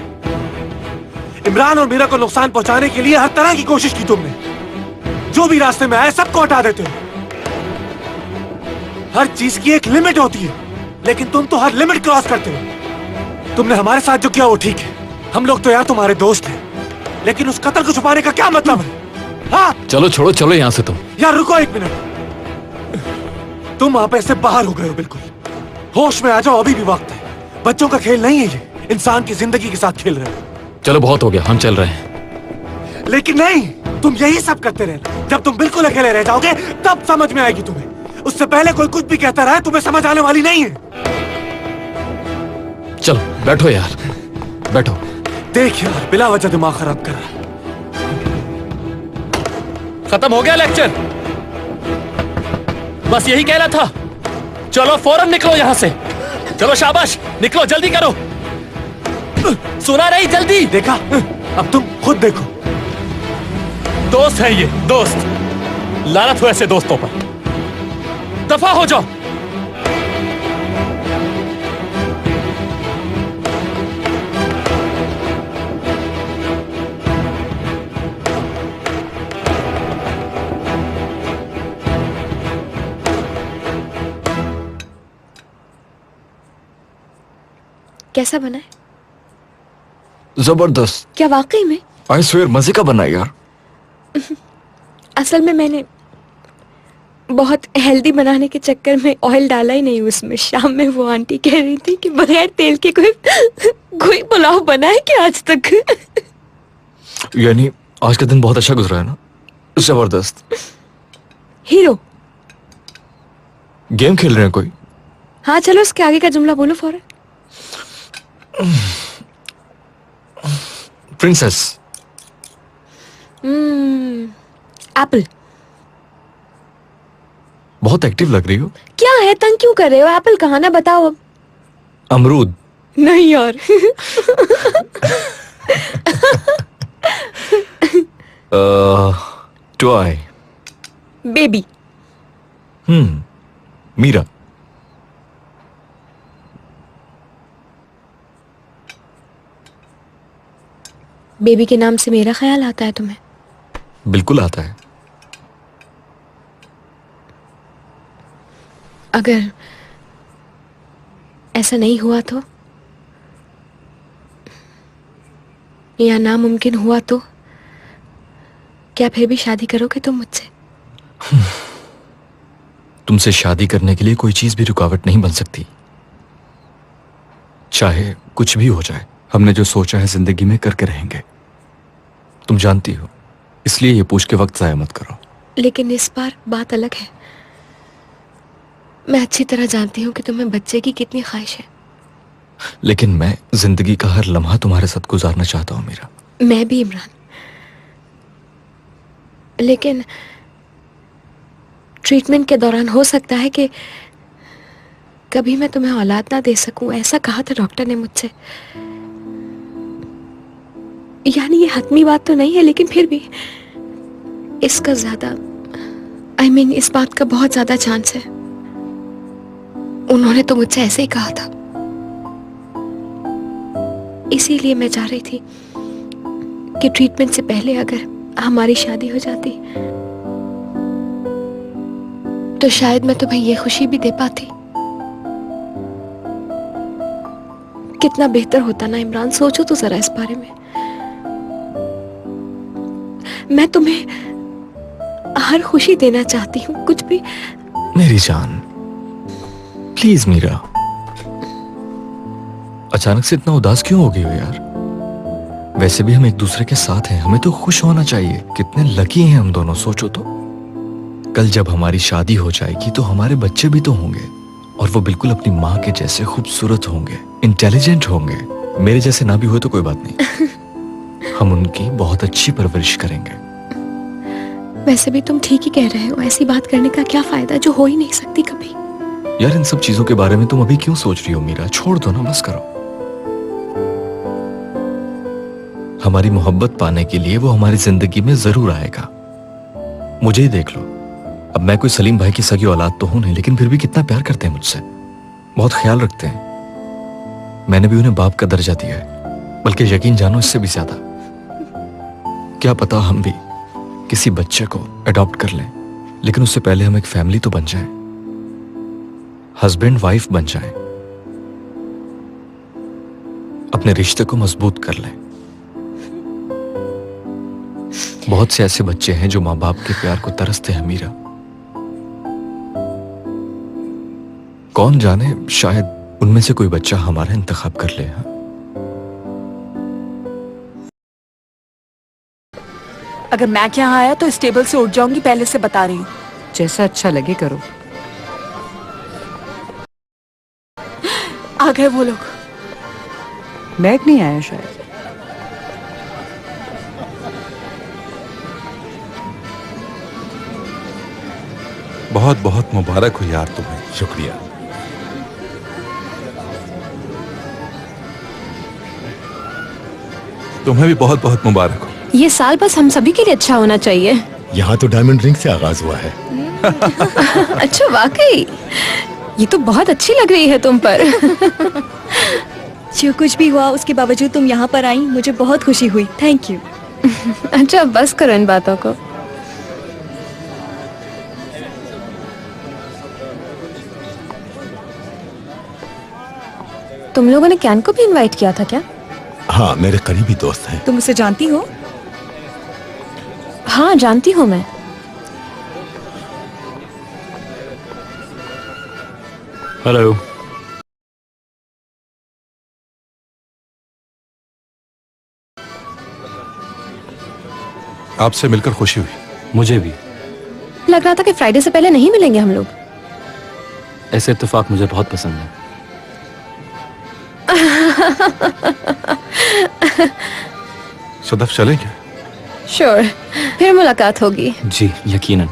इमरान और मीरा को नुकसान पहुंचाने के लिए हर तरह की कोशिश की तुमने। जो भी रास्ते में आए सबको हटा देते हो। हर चीज की एक लिमिट होती है, लेकिन तुम तो हर लिमिट क्रॉस करते हो। तुमने हमारे साथ जो किया वो ठीक है, हम लोग तो यार तुम्हारे दोस्त हैं, लेकिन उस कत्ल को छुपाने का क्या मतलब है? हाँ? चलो छोड़ो, चलो यहाँ से तुम। यार रुको एक मिनट, तुम वहां पे से बाहर हो गए हो बिल्कुल। होश में आ जाओ, अभी भी वक्त है। बच्चों का खेल नहीं है ये, इंसान की जिंदगी के साथ खेल रहे हो। चलो बहुत हो गया, हम चल रहे हैं। लेकिन नहीं, तुम यही सब करते रहना। जब तुम बिल्कुल अकेले रह जाओगे तब समझ में आएगी तुम्हें। उससे पहले कोई कुछ भी कहता रहा तुम्हें समझ आने वाली नहीं है। चलो बैठो यार, बैठो। देख यार, बिला वजह दिमाग खराब कर रहा है। खत्म हो गया लेक्चर? बस यही कहना था? चलो फौरन निकलो यहां से। चलो शाबाश, निकलो, जल्दी करो। सुना नहीं? जल्दी। देखा, अब तुम खुद देखो। दोस्त है ये, दोस्त। लानत हो ऐसे दोस्तों पर। दफा हो जाओ। कैसा बना है? जबरदस्त। क्या वाकई में? आई स्वेयर, मजे का बना है यार। असल में मैंने बहुत हेल्दी बनाने के चक्कर में ऑयल डाला ही नहीं उसमें। शाम में वो आंटी कह रही थी कि बगैर तेल के कोई पुलाव बना है क्या आज तक? यानी आज का दिन बहुत अच्छा गुजरा है ना? जबरदस्त। हीरो गेम खेल रहे हैं कोई? हाँ चलो, उसके आगे का जुमला बोलो फौरन। प्रिंसेस। एप्पल। बहुत एक्टिव लग रही हो। क्या है, तंग क्यों कर रहे हो? एप्पल कहाँ, ना बताओ अब। अमरूद। नहीं यार। टॉय। बेबी। मीरा। बेबी के नाम से मेरा ख्याल आता है तुम्हें? बिल्कुल आता है। अगर ऐसा नहीं हुआ तो, या नामुमकिन हुआ तो, क्या फिर भी शादी करोगे तुम मुझसे? तुमसे शादी करने के लिए कोई चीज भी रुकावट नहीं बन सकती, चाहे कुछ भी हो जाए। हमने जो सोचा है जिंदगी में करके रहेंगे, तुम जानती हो, इसलिए ये पूछ के वक्त जाया मत करो। लेकिन इस बार बात अलग है। मैं अच्छी तरह जानती हूँ कि तुम्हें बच्चे की कितनी ख्वाहिश है। लेकिन मैं जिंदगी का हर लम्हा तुम्हारे साथ गुजारना चाहता हूँ मीरा। मैं भी इमरान, लेकिन ट्रीटमेंट के दौरान हो सकता है कि कभी मैं तुम्हें औलाद ना दे सकूं, ऐसा कहा था डॉक्टर ने मुझसे। यानी ये हतमी बात तो नहीं है, लेकिन फिर भी इसका ज्यादा इस बात का बहुत ज्यादा चांस है। उन्होंने तो मुझसे ऐसे ही कहा था। इसीलिए मैं चाह रही थी कि ट्रीटमेंट से पहले अगर हमारी शादी हो जाती तो शायद मैं तुम्हें ये खुशी भी दे पाती। कितना बेहतर होता ना इमरान, सोचो तो जरा इस बारे में। मैं तुम्हें हर खुशी देना चाहती हूँ, कुछ भी। मेरी जान, प्लीज मीरा, अचानक से इतना उदास क्यों हो गई हो यार? वैसे भी हम एक दूसरे के साथ हैं, हमें तो खुश होना चाहिए। कितने लकी हैं हम दोनों, सोचो तो। कल जब हमारी शादी हो जाएगी तो हमारे बच्चे भी तो होंगे, और वो बिल्कुल अपनी माँ के जैसे खूबसूरत होंगे, इंटेलिजेंट होंगे। मेरे जैसे ना भी हुए तो कोई बात नहीं, हम उनकी बहुत अच्छी परवरिश करेंगे। वैसे भी तुम ठीक ही कह रहे हो, ऐसी बात करने का क्या फायदा जो हो ही नहीं सकती कभी। यार इन सब चीजों के बारे में तुम अभी क्यों सोच रही हो मीरा? छोड़ दो ना, बस करो। हमारी मोहब्बत पाने के लिए वो हमारी जिंदगी में जरूर आएगा। मुझे ही देख लो, अब मैं कोई सलीम भाई की सगी औलाद तो हूं नहीं, लेकिन फिर भी कितना प्यार करते हैं मुझसे, बहुत ख्याल रखते हैं। मैंने भी उन्हें बाप का दर्जा दिया है, बल्कि यकीन जानो इससे भी ज्यादा। क्या पता हम भी किसी बच्चे को अडॉप्ट कर लें, लेकिन उससे पहले हम एक फैमिली तो बन जाएं, हस्बैंड वाइफ बन जाएं, अपने रिश्ते को मजबूत कर लें। बहुत से ऐसे बच्चे हैं जो माँ बाप के प्यार को तरसते हैं मीरा। कौन जाने, शायद उनमें से कोई बच्चा हमारा इंतखाब कर ले। हाँ? अगर मैं यहाँ आया तो इस टेबल से उठ जाऊंगी, पहले से बता रही हूँ। जैसा अच्छा लगे करो। आ गए वो लोग। मैक नहीं आया शायद। बहुत बहुत मुबारक हो यार तुम्हें। शुक्रिया। तुम्हें भी बहुत बहुत मुबारक हो। ये साल बस हम सभी के लिए अच्छा होना चाहिए। यहाँ तो डायमंड रिंग से आगाज हुआ है। अच्छा वाकई, ये तो बहुत अच्छी लग रही है तुम पर। जो कुछ भी हुआ उसके बावजूद तुम यहाँ पर आई, मुझे बहुत खुशी हुई। Thank you. अच्छा बस करो इन बातों को। तुम लोगों ने कैन को भी इनवाइट किया था क्या? हाँ, मेरे करीबी दोस्त हैं। तुम उसे जानती हो? हाँ जानती हूँ मैं। हेलो। आपसे मिलकर खुशी हुई। मुझे भी। लग रहा था कि फ्राइडे से पहले नहीं मिलेंगे हम लोग। ऐसे इत्तेफाक मुझे बहुत पसंद है। सदफ चलें क्या? श्योर, फिर मुलाकात होगी। जी यकीनन।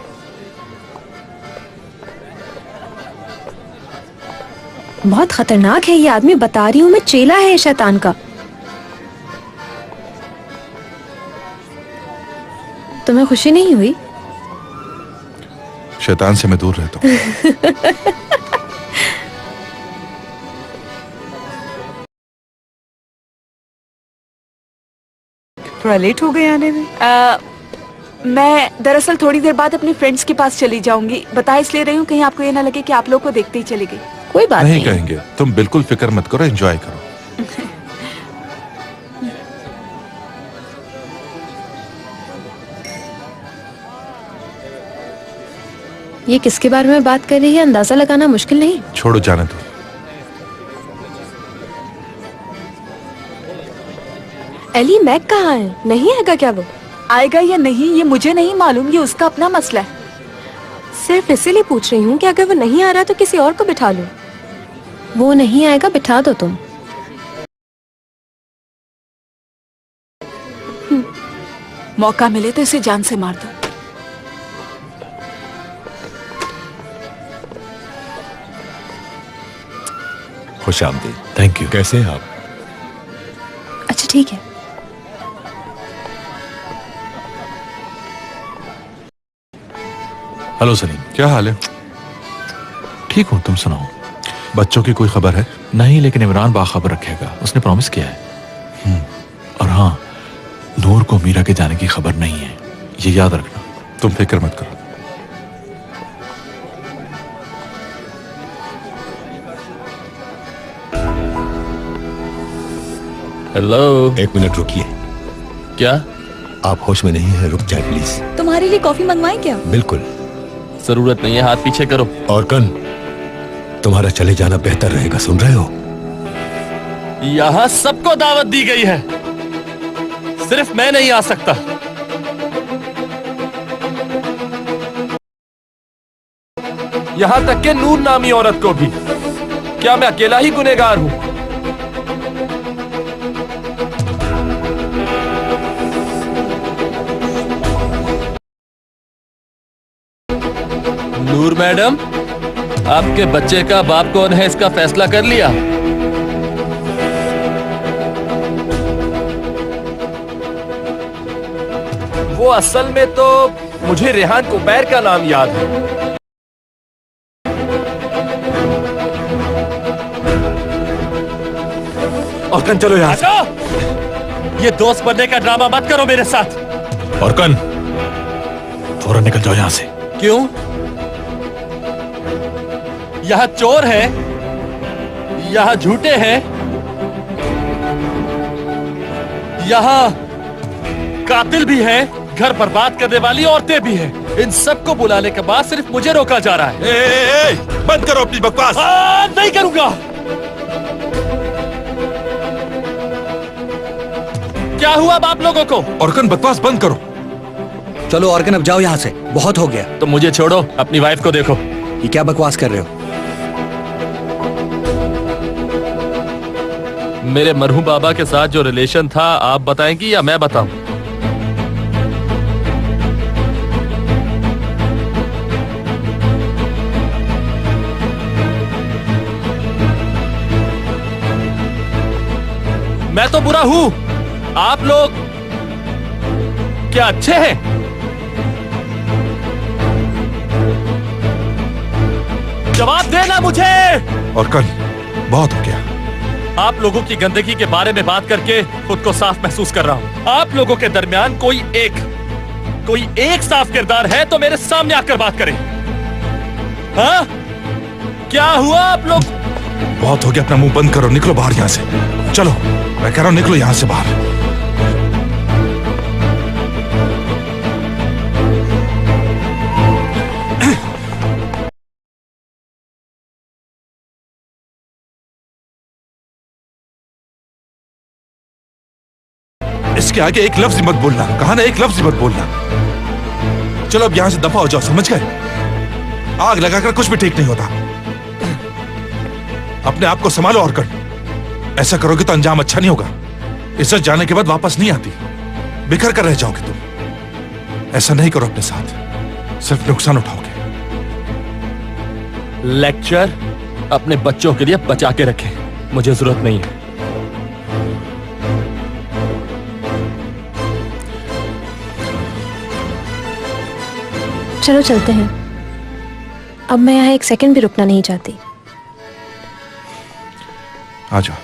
बहुत खतरनाक है ये आदमी, बता रही हूँ मैं, चेला है शैतान का। तुम्हें खुशी नहीं हुई? शैतान से मैं दूर रहता हूँ। थोड़ा लेट हो गए आने में। मैं दरअसल थोड़ी देर बाद अपनी फ्रेंड्स के पास चली जाऊंगी। बता इसलिए रही हूँ कहीं आपको ये ना लगे कि आप लोग को देखते ही चली गई। कोई बात नहीं कहेंगे, तुम बिल्कुल फिक्र मत करो, एंजॉय करो। ये किसके बारे में बात कर रही है, अंदाजा लगाना मुश्किल नहीं? छोड़ो, जाने दो। एली, मैक कहाँ है? नहीं आएगा क्या वो? आएगा या नहीं ये मुझे नहीं मालूम, ये उसका अपना मसला है। सिर्फ इसीलिए पूछ रही हूँ कि अगर वो नहीं आ रहा तो किसी और को बिठा लो। वो नहीं आएगा, बिठा दो तुम। मौका मिले तो इसे जान से मार दो। खुश आमदीद। Thank you. कैसे हैं आप? अच्छा ठीक है। हेलो सलीम, क्या हाल है? ठीक हूँ, तुम सुनाओ। बच्चों की कोई खबर है? नहीं, लेकिन इमरान बाखबर रखेगा, उसने प्रॉमिस किया है। नूर को मीरा के जाने की खबर नहीं है, ये याद रखना। तुम फिक्र मत करो। हेलो। 1 मिनट रुकिए। क्या? आप होश में नहीं है, रुक जाए प्लीज। तुम्हारे लिए कॉफी मंगवाएं क्या? बिल्कुल। जरूरत नहीं है, हाथ पीछे करो। और कन, तुम्हारा चले जाना बेहतर रहेगा, सुन रहे हो? यहाँ सबको दावत दी गई है, सिर्फ मैं नहीं आ सकता। यहां तक कि नूर नामी औरत को भी। क्या मैं अकेला ही गुनहगार हूं? नूर मैडम, आपके बच्चे का बाप कौन है इसका फैसला कर लिया? वो असल में तो मुझे रेहान कुबैर का नाम याद है। और कन चलो यहाँ से। ये दोस्त बनने का ड्रामा मत करो मेरे साथ। और कन, फौरन निकल जाओ यहाँ से। क्यों? यहाँ चोर है, यहाँ झूठे हैं, यहाँ कातिल भी है, घर बर्बाद करने वाली औरतें भी हैं। इन सबको बुलाने के बाद सिर्फ मुझे रोका जा रहा है। बंद करो अपनी बकवास। नहीं करूंगा। क्या हुआ अब आप लोगों को? औरकन, बकवास बंद करो। चलो औरकन, अब जाओ यहाँ से, बहुत हो गया। तो मुझे छोड़ो, अपनी वाइफ को देखो। ये क्या बकवास कर रहे हो? मेरे मरहूम बाबा के साथ जो रिलेशन था, आप बताएंगी या मैं बताऊं? मैं तो बुरा हूं, आप लोग क्या अच्छे हैं? जवाब देना मुझे। और कल बहुत हो गया। आप लोगों की गंदगी के बारे में बात करके खुद को साफ महसूस कर रहा हूं। आप लोगों के दरमियान कोई एक साफ किरदार है तो मेरे सामने आकर बात करें। हाँ? क्या हुआ आप लोग? बहुत हो गया, अपना मुंह बंद करो, निकलो बाहर यहाँ से। चलो, मैं कह रहा हूं निकलो यहाँ से बाहर। इसके आगे एक लफ्ज मत बोलना, कहा ना, एक लफ्ज मत बोलना। चलो अब यहां से दफा हो जाओ, समझ गए? आग लगाकर कुछ भी ठीक नहीं होता। अपने आप को संभालो और कर। ऐसा करोगे तो अंजाम अच्छा नहीं होगा। इज्जत जाने के बाद वापस नहीं आती, बिखर कर रह जाओगे तुम। ऐसा नहीं करो अपने साथ, सिर्फ नुकसान उठाओगे। लेक्चर अपने बच्चों के लिए बचा के रखें, मुझे जरूरत नहीं है। चलो चलते हैं, अब मैं यहाँ एक सेकंड भी रुकना नहीं चाहती। आ जाओ।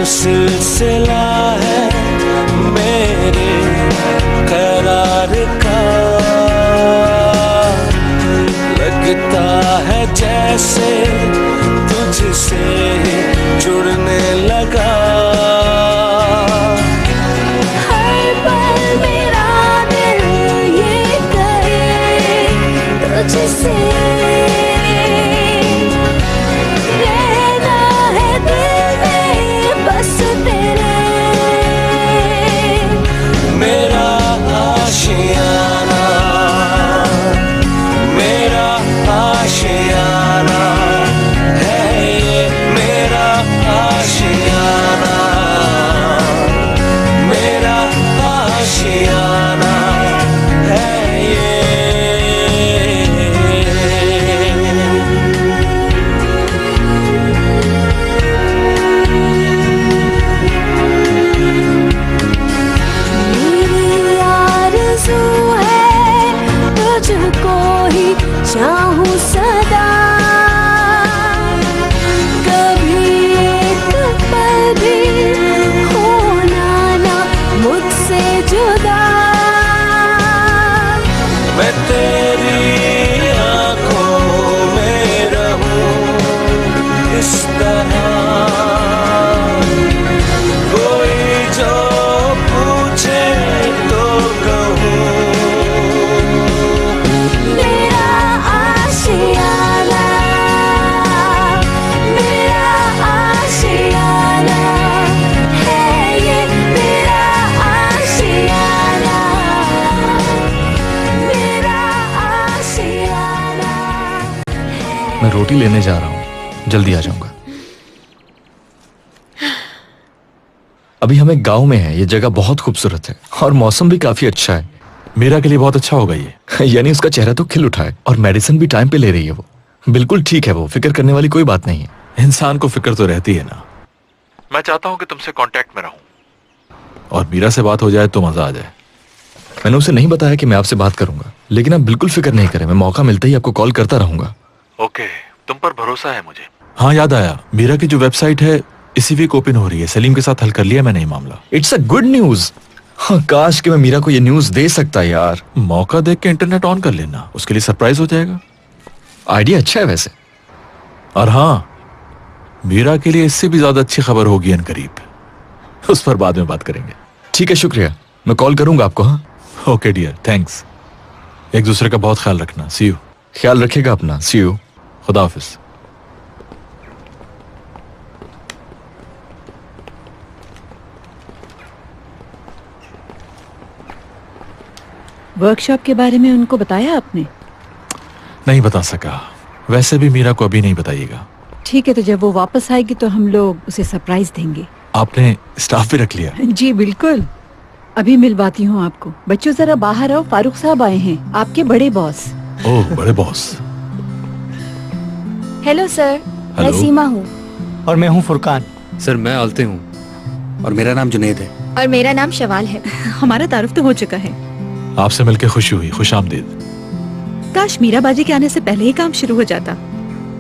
सिलसिला है मेरे करार का, लगता है जैसे तुझसे जुड़ने लगा। हर पल मेरा दिल ये करे तुझसे आशियाना, मेरा आशियाना है ये, मेरा आशियाना, मेरा आशियाना है ये। मेरी आरज़ू है तुझको ही चाहूं सदा, कभी एक पल भी होना ना मुझसे जुदा। मैं तेरी आंखों में रहूं इस तरह, कोई जो पूछे तो कहूं मेरा आशियाना, मेरा आशियाना है ये, मेरा आशियाना, मेरा आशियाना। मैं रोटी लेने जा रहा हूँ, जल्दी आ जाऊंगा। अभी हम एक गांव में हैं। ये जगह बहुत खूबसूरत है और मौसम भी काफी अच्छा है। मेरा के लिए बहुत अच्छा होगा ये। यानी उसका चेहरा तो खिल उठा है और मेडिसिन भी टाइम पे ले रही है वो। बिल्कुल ठीक है वो, फिक्र करने वाली कोई बात नहीं है। इंसान को फिक्र तो रहती है ना। मैं चाहता हूँ कि तुमसे कांटेक्ट में रहूं और मीरा से बात हो जाए तो मजा आ जाए। मैंने उसे नहीं बताया कि मैं आपसे बात करूंगा, लेकिन आप बिल्कुल फिक्र नहीं करें, मैं मौका मिलते ही आपको कॉल करता रहूंगा। ओके, तुम पर भरोसा है मुझे। हाँ याद आया, मीरा की जो वेबसाइट है इसी वीक ओपन हो रही है। सलीम के साथ हल कर लिया मैंने ये मामला। It's a good news. हाँ, काश कि मैं मीरा को ये न्यूज दे सकता यार। मौका देख के इंटरनेट ऑन कर लेना, उसके लिए सरप्राइज हो जाएगा। आइडिया अच्छा है वैसे। और हाँ, मीरा के लिए इससे भी ज्यादा अच्छी खबर होगी अनकरीब, उस पर बाद में बात करेंगे। ठीक है, शुक्रिया, मैं कॉल करूंगा आपको। हाँ ओके डियर, थैंक्स। एक दूसरे का बहुत ख्याल रखना। सी यू। ख्याल रखिएगा अपना। सी यू। खुदा हाफिज। वर्कशॉप के बारे में उनको बताया आपने? नहीं बता सका। वैसे भी मीरा को अभी नहीं बताइएगा। ठीक है, तो जब वो वापस आएगी तो हम लोग उसे सरप्राइज देंगे। आपने स्टाफ भी रख लिया? जी बिल्कुल, अभी मिलवाती हूँ आपको। बच्चों जरा बाहर आओ, फारूक साहब आए हैं, आपके बड़े बॉस। ओह, बड़े बॉस। हेलो सर, मैं हेलो। सीमा हूँ। और मैं हूँ फुरकान। सर मैं आलते हूँ। और मेरा नाम जुनेद है। और मेरा नाम शवाल है। हमारा तारुफ तो हो चुका है। आपसे मिलकर खुशी हुई। खुश आमदीद। काश मीरा बाजी के आने से पहले ही काम शुरू हो जाता।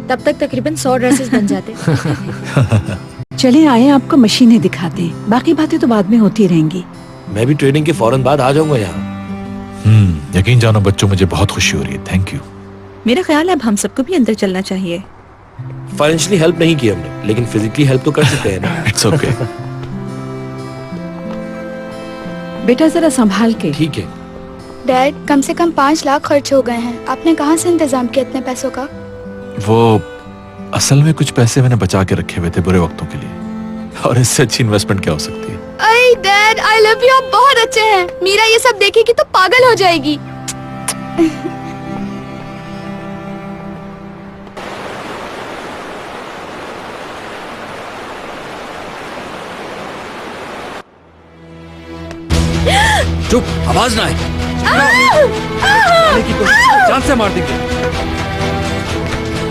तब तक तकरीबन 100 ड्रेसेस बन जाते। चले आए, आपको मशीनें दिखाते हैं, बाकी बातें तो बाद में होती रहेंगी। मैं भी ट्रेनिंग के फौरन बाद आ जाऊंगा यहाँ। यकीन जानो बच्चों, मुझे बहुत खुशी हो रही है। Thank you. मेरा ख्याल है अब हम सबको भी अंदर चलना चाहिए। फाइनेंशियली हेल्प नहीं की हमने, लेकिन फिजिकली हेल्प तो कर सकते हैं ना। It's okay. बेटा जरा संभाल के। ठीक है। डैड, कम से कम 5 लाख खर्च हो गए हैं। आपने कहाँ से इंतजाम किया इतने पैसों का? वो असल में कुछ पैसे मैंने बचा के रखे हुए थे बुरे वक्तों के लिए, और इससे अच्छी इन्वेस्टमेंट क्या हो सकती है। अरे डैड, आई लव यू, आप बहुत अच्छे हैं। मीरा ये सब देखेगी तो पागल हो जाएगी। चुप, आवाज ना आए। जान से मार देंगे।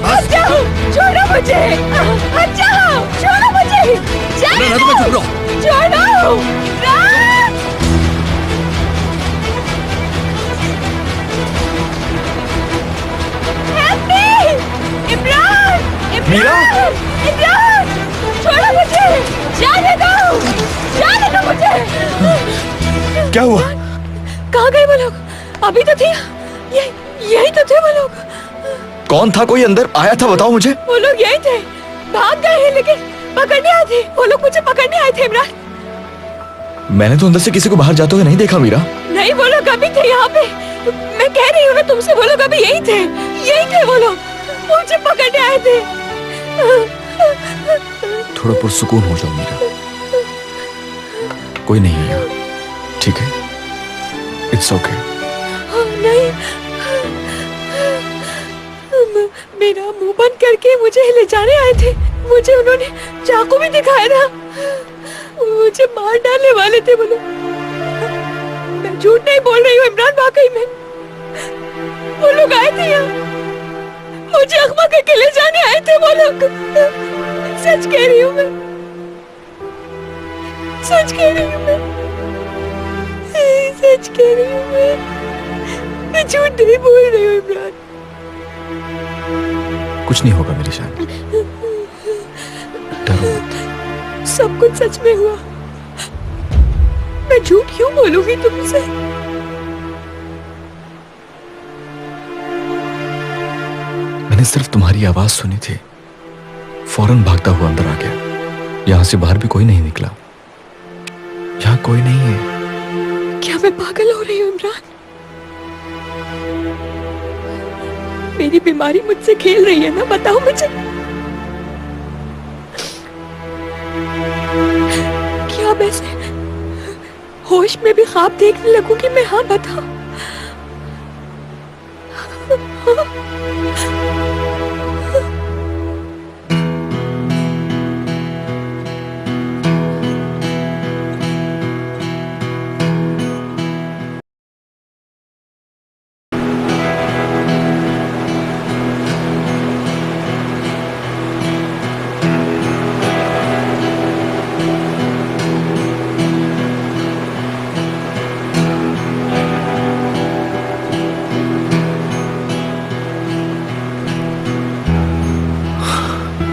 बचाओ, छोड़ो मुझे। बचाओ, छोड़ो मुझे। जाने ना, दो। तुम्हें चुप रहो। छोड़ो। राज! Help me! इमरान! इमरान! इमरान! छोड़ो मुझे। जाने दो। जाने दो मुझे। क्या हुआ? कहाँ गए वो लोग? अभी तो थे। यही तो थे वो लोग। कौन था? कोई अंदर आया था? बताओ मुझे। वो लोग यही थे। भाग गए हैं, लेकिन पकड़ने आए थे। वो लोग मुझे पकड़ने आए थे इमरान। मैंने तो अंदर से किसी को बाहर जाते हुए नहीं देखा मीरा। नहीं, वो लोग अभी थे यहाँ पे। मैं कह रही हूँ ना तुमसे, वो लोग अभी यही थे। यही थे वो लोग, मुझे पकड़ने आए थे। थोड़ा पुरसुकून हो जाओ मीरा, कोई नहीं है यहाँ, ठीक है? It's okay. नहीं, मेरा मुंह बंद करके मुझे ले जाने आए थे। मुझे उन्होंने चाकू भी दिखाया था, मुझे मार डालने वाले थे वो लोग। मैं झूठ नहीं बोल रही हूँ इमरान, वाकई में वो लोग आए थे यहाँ, मुझे अगवा करके ले जाने आए थे वो लोग। सच कह रही हूँ मैं, सच कह रही हूँ मैं, सच कह रही हूँ मैं झूठ नहीं बोल रही हूँ इमरान। कुछ नहीं होगा मेरी जान, डरो मत। सब कुछ सच में हुआ, मैं झूठ क्यों बोलूंगी तुमसे? मैंने सिर्फ तुम्हारी आवाज सुनी थी, फौरन भागता हुआ अंदर आ गया। यहां से बाहर भी कोई नहीं निकला, यहां कोई नहीं है। क्या मैं पागल हो रही हूँ इमरान? मेरी बीमारी मुझसे खेल रही है ना, बताओ मुझे। क्या मैं होश में भी ख्वाब देखने लगूंगी मैं? हाँ बताओ।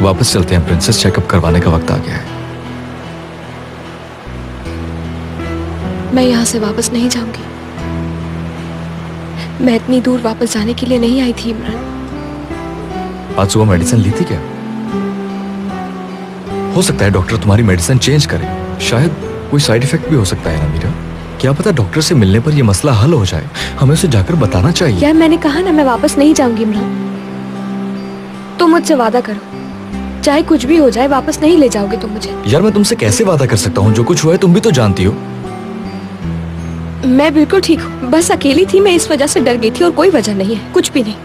वापस चलते हैं प्रिंसेस, चेकअप करवाने का वक्त आ गया है। मैं यहाँ से वापस नहीं जाऊंगी। मैं इतनी दूर वापस जाने के लिए नहीं आई थी इमरान। आज सुबह मेडिसिन ली थी क्या? हो सकता है डॉक्टर तुम्हारी मेडिसिन चेंज करे, शायद कोई साइड इफेक्ट भी हो सकता है ना मीरा। क्या पता डॉक्टर से मिलने पर यह मसला हल हो जाए, हमें उसे जाकर बताना चाहिए। यार मैंने कहा ना मैं वापस नहीं जाऊंगी इमरान। तुम मुझसे वादा करो, चाहे कुछ भी हो जाए वापस नहीं ले जाओगे तुम मुझे। यार मैं तुमसे कैसे वादा कर सकता हूँ, जो कुछ हुआ है तुम भी तो जानती हो। मैं बिल्कुल ठीक हूँ, बस अकेली थी, मैं इस वजह से डर गई थी और कोई वजह नहीं है, कुछ भी नहीं।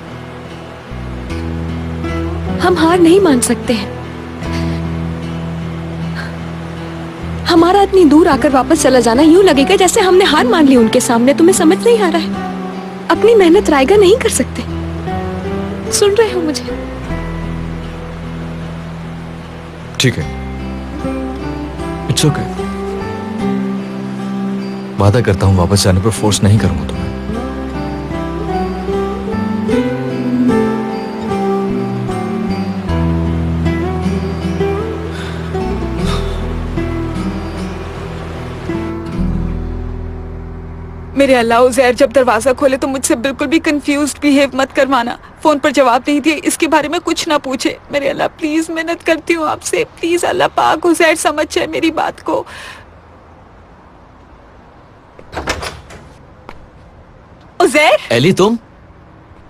हम हार नहीं मान सकते हैं। हमारा इतनी दूर आकर वापस चला जाना यूं लगेगा जैसे हमने हार मान ली उनके सामने। तुम्हें समझ नहीं आ रहा है? अपनी मेहनत रायगा नहीं कर सकते। सुन रहे हो मुझे? ठीक है, इट्स ओके। वादा करता हूं वापस जाने पर फोर्स नहीं करूंगा तुम्हें। मेरे अल्लाह, उज़ैर जब दरवाजा खोले तो मुझसे बिल्कुल भी कंफ्यूज्ड बिहेव मत करवाना। फोन पर जवाब नहीं दिए, इसके बारे में कुछ ना पूछे। मेरे अल्लाह प्लीज, मेहनत करती हूँ आपसे, प्लीज अल्लाह पाक उज़ैर समझ जाए मेरी बात को। उज़ैर, एली तुम?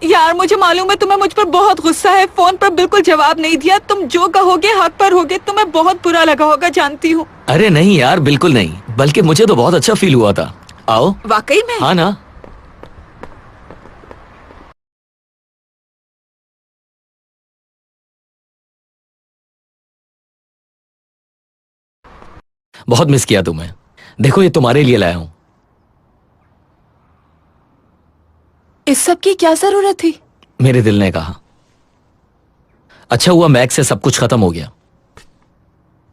यार मुझे मालूम है तुम्हें मुझ पर बहुत गुस्सा है, फोन पर बिल्कुल जवाब नहीं दिया। तुम जो कहोगे हक पर होगे, तुम्हें बहुत बुरा लगा होगा, जानती हूँ। अरे नहीं यार, बिल्कुल नहीं, बल्कि मुझे तो बहुत अच्छा फील हुआ था। आओ। वाकई में? हाँ ना। बहुत मिस किया तुम्हें। देखो ये तुम्हारे लिए लाया हूं। इस सब की क्या जरूरत थी? मेरे दिल ने कहा। अच्छा हुआ मैक्स से सब कुछ खत्म हो गया।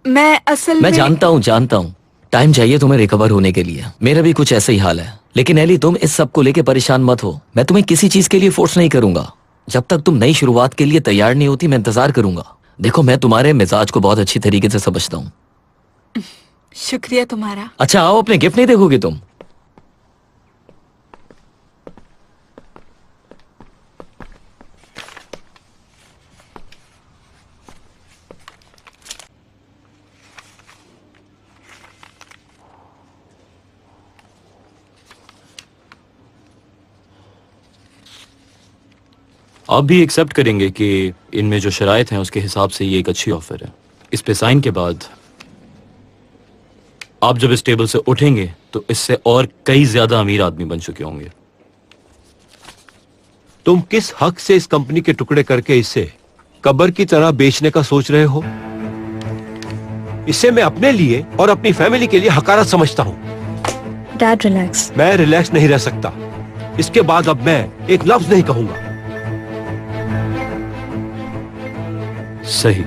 मैं जानता हूं टाइम चाहिए तुम्हें रिकवर होने के लिए। मेरा भी कुछ ऐसा ही हाल है। लेकिन एली तुम इस सब को लेकर परेशान मत हो। मैं तुम्हें किसी चीज के लिए फोर्स नहीं करूंगा। जब तक तुम नई शुरुआत के लिए तैयार नहीं होती, मैं इंतजार करूंगा। देखो मैं तुम्हारे मिजाज को बहुत अच्छी तरीके से समझता हूँ। शुक्रिया तुम्हारा। अच्छा आओ, अपने गिफ्ट नहीं देखोगे तुम? आप भी एक्सेप्ट करेंगे कि इनमें जो शराइत हैं उसके हिसाब से ये एक अच्छी ऑफर है। इस पे साइन के बाद आप जब इस टेबल से उठेंगे तो इससे और कई ज्यादा अमीर आदमी बन चुके होंगे। तुम किस हक से इस कंपनी के टुकड़े करके इसे कब्र की तरह बेचने का सोच रहे हो? इसे मैं अपने लिए और अपनी फैमिली के लिए हकारत समझता हूँ। Dad relax. मैं रिलैक्स नहीं रह सकता। इसके बाद अब मैं एक लफ्ज नहीं कहूंगा। सही।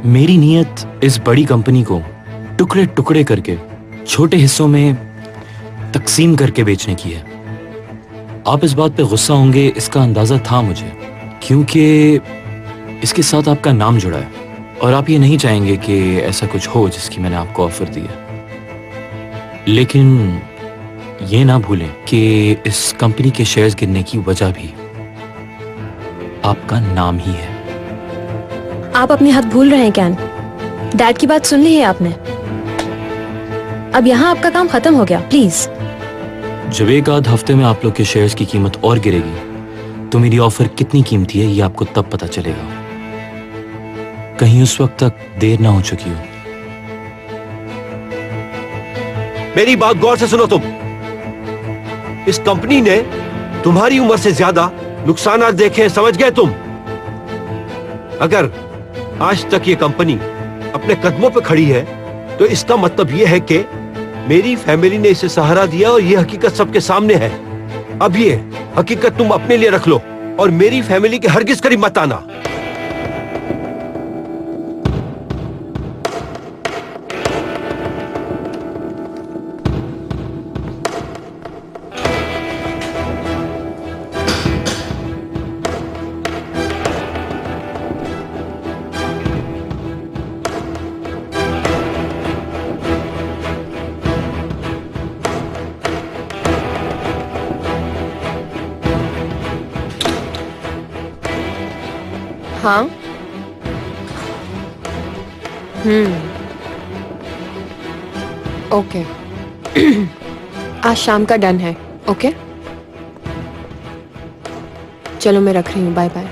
मेरी नीयत इस बड़ी कंपनी को टुकड़े टुकड़े करके छोटे हिस्सों में तकसीम करके बेचने की है। आप इस बात पे गुस्सा होंगे, इसका अंदाजा था मुझे, क्योंकि इसके साथ आपका नाम जुड़ा है और आप ये नहीं चाहेंगे कि ऐसा कुछ हो जिसकी मैंने आपको ऑफर दी है। लेकिन ये ना भूलें कि इस कंपनी के शेयर्स गिरने की वजह भी आपका नाम ही है। आप अपनी हद भूल रहे हैं कैन। डैड की बात सुन ली है आपने। अब यहाँ आपका काम खत्म हो गया, प्लीज। जब एक आध हफ्ते में आप लोग के शेयर्स की कीमत और गिरेगी तो मेरी ऑफर कितनी कीमती है ये आपको तब पता चलेगा। कहीं उस वक्त तक देर ना हो चुकी हो। मेरी बात गौर से सुनो तुम। इस कंपनी ने तुम्हारी उम्र से ज्यादा नुकसान देखे, समझ गए तुम? अगर आज तक ये कंपनी अपने कदमों पे खड़ी है तो इसका मतलब यह है कि मेरी फैमिली ने इसे सहारा दिया और ये हकीकत सबके सामने है। अब ये हकीकत तुम अपने लिए रख लो और मेरी फैमिली के हरगिज करीब मत आना। हाँ। ओके। आज शाम का डन है। ओके, चलो मैं रख रही हूँ। Bye bye.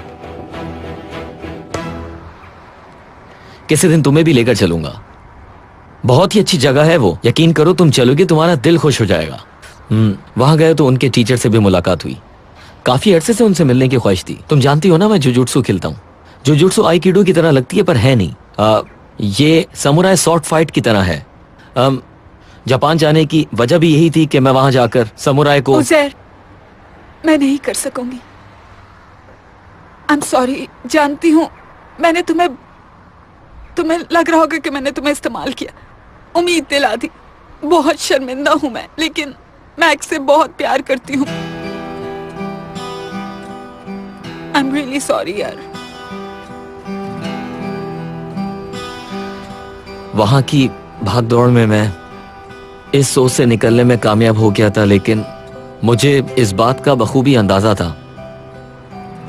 किसी दिन तुम्हें भी लेकर चलूंगा। बहुत ही अच्छी जगह है वो, यकीन करो तुम चलोगे तुम्हारा दिल खुश हो जाएगा। वहां गए तो उनके टीचर से भी मुलाकात हुई। काफी अरसे से उनसे मिलने की ख्वाहिश थी। तुम जानती हो ना मैं जुजुत्सु खेलता हूँ। जुजुत्सु आइकिडो की तरह लगती है पर है नहीं। ये समुराई शॉर्ट फाइट की तरह है। जापान जाने की वजह भी यही थी कि मैं वहां जाकर समुराई को। उज़ैर, मैं नहीं कर सकूंगी। I am sorry. जानती हूँ मैंने तुम्हें लग रहा होगा कि मैंने तुम्हें इस्तेमाल किया, उम्मीद दिला दी। बहुत शर्मिंदा हूँ मैं, लेकिन मैक्स से बहुत प्यार करती हूँ। आई एम रियली सॉरी यार। वहां की भागदौड़ में मैं इस सोच से निकलने में कामयाब हो गया था, लेकिन मुझे इस बात का बखूबी अंदाजा था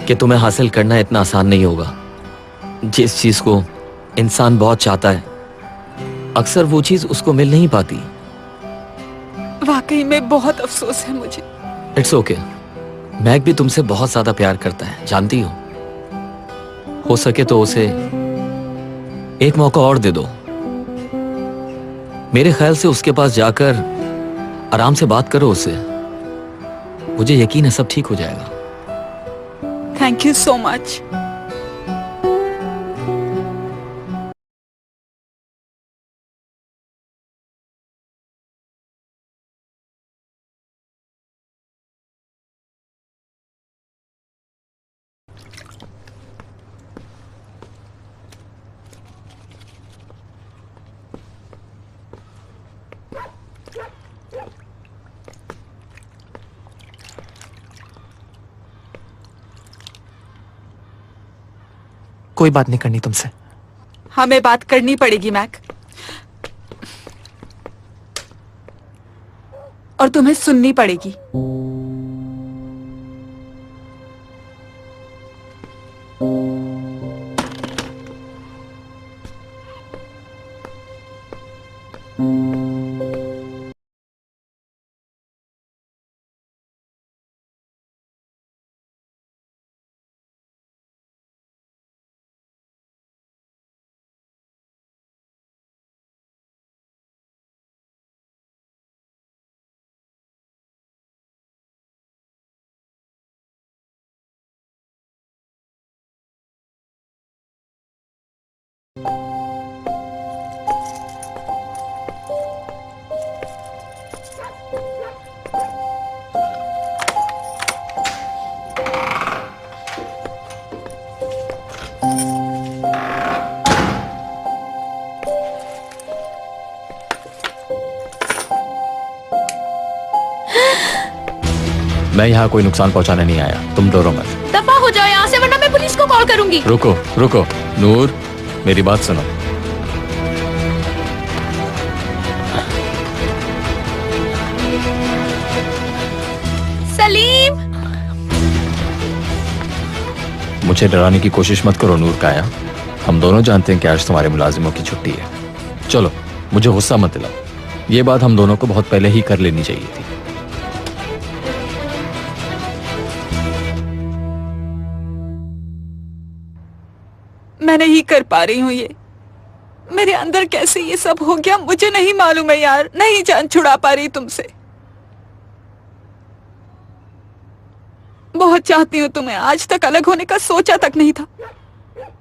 कि तुम्हें हासिल करना इतना आसान नहीं होगा। जिस चीज को इंसान बहुत चाहता है अक्सर वो चीज उसको मिल नहीं पाती। वाकई में बहुत अफसोस है मुझे। It's okay. मैक भी तुमसे बहुत ज्यादा प्यार करता है, जानती हो सके तो उसे एक मौका और दे दो। मेरे ख्याल से उसके पास जाकर आराम से बात करो उससे। मुझे यकीन है सब ठीक हो जाएगा। Thank you so much. कोई बात नहीं करनी तुमसे। हमें बात करनी पड़ेगी मैक, और तुम्हें सुननी पड़ेगी। मैं यहाँ कोई नुकसान पहुँचाने नहीं आया, तुम डरो मत। दफा हो जाओ यहाँ से वरना मैं पुलिस को कॉल करूंगी। रुको रुको नूर, मेरी बात सुनो। सलीम, मुझे डराने की कोशिश मत करो नूर काया। हम दोनों जानते हैं कि आज तुम्हारे मुलाजिमों की छुट्टी है। चलो मुझे गुस्सा मत दिलाओ, ये बात हम दोनों को बहुत पहले ही कर लेनी चाहिए थी। मैं नहीं कर पा रही हूँ ये। मेरे अंदर कैसे ये सब हो गया मुझे नहीं मालूम है यार। नहीं जान छुड़ा पा रही तुमसे। बहुत चाहती हूँ तुम्हें, आज तक अलग होने का सोचा तक नहीं था।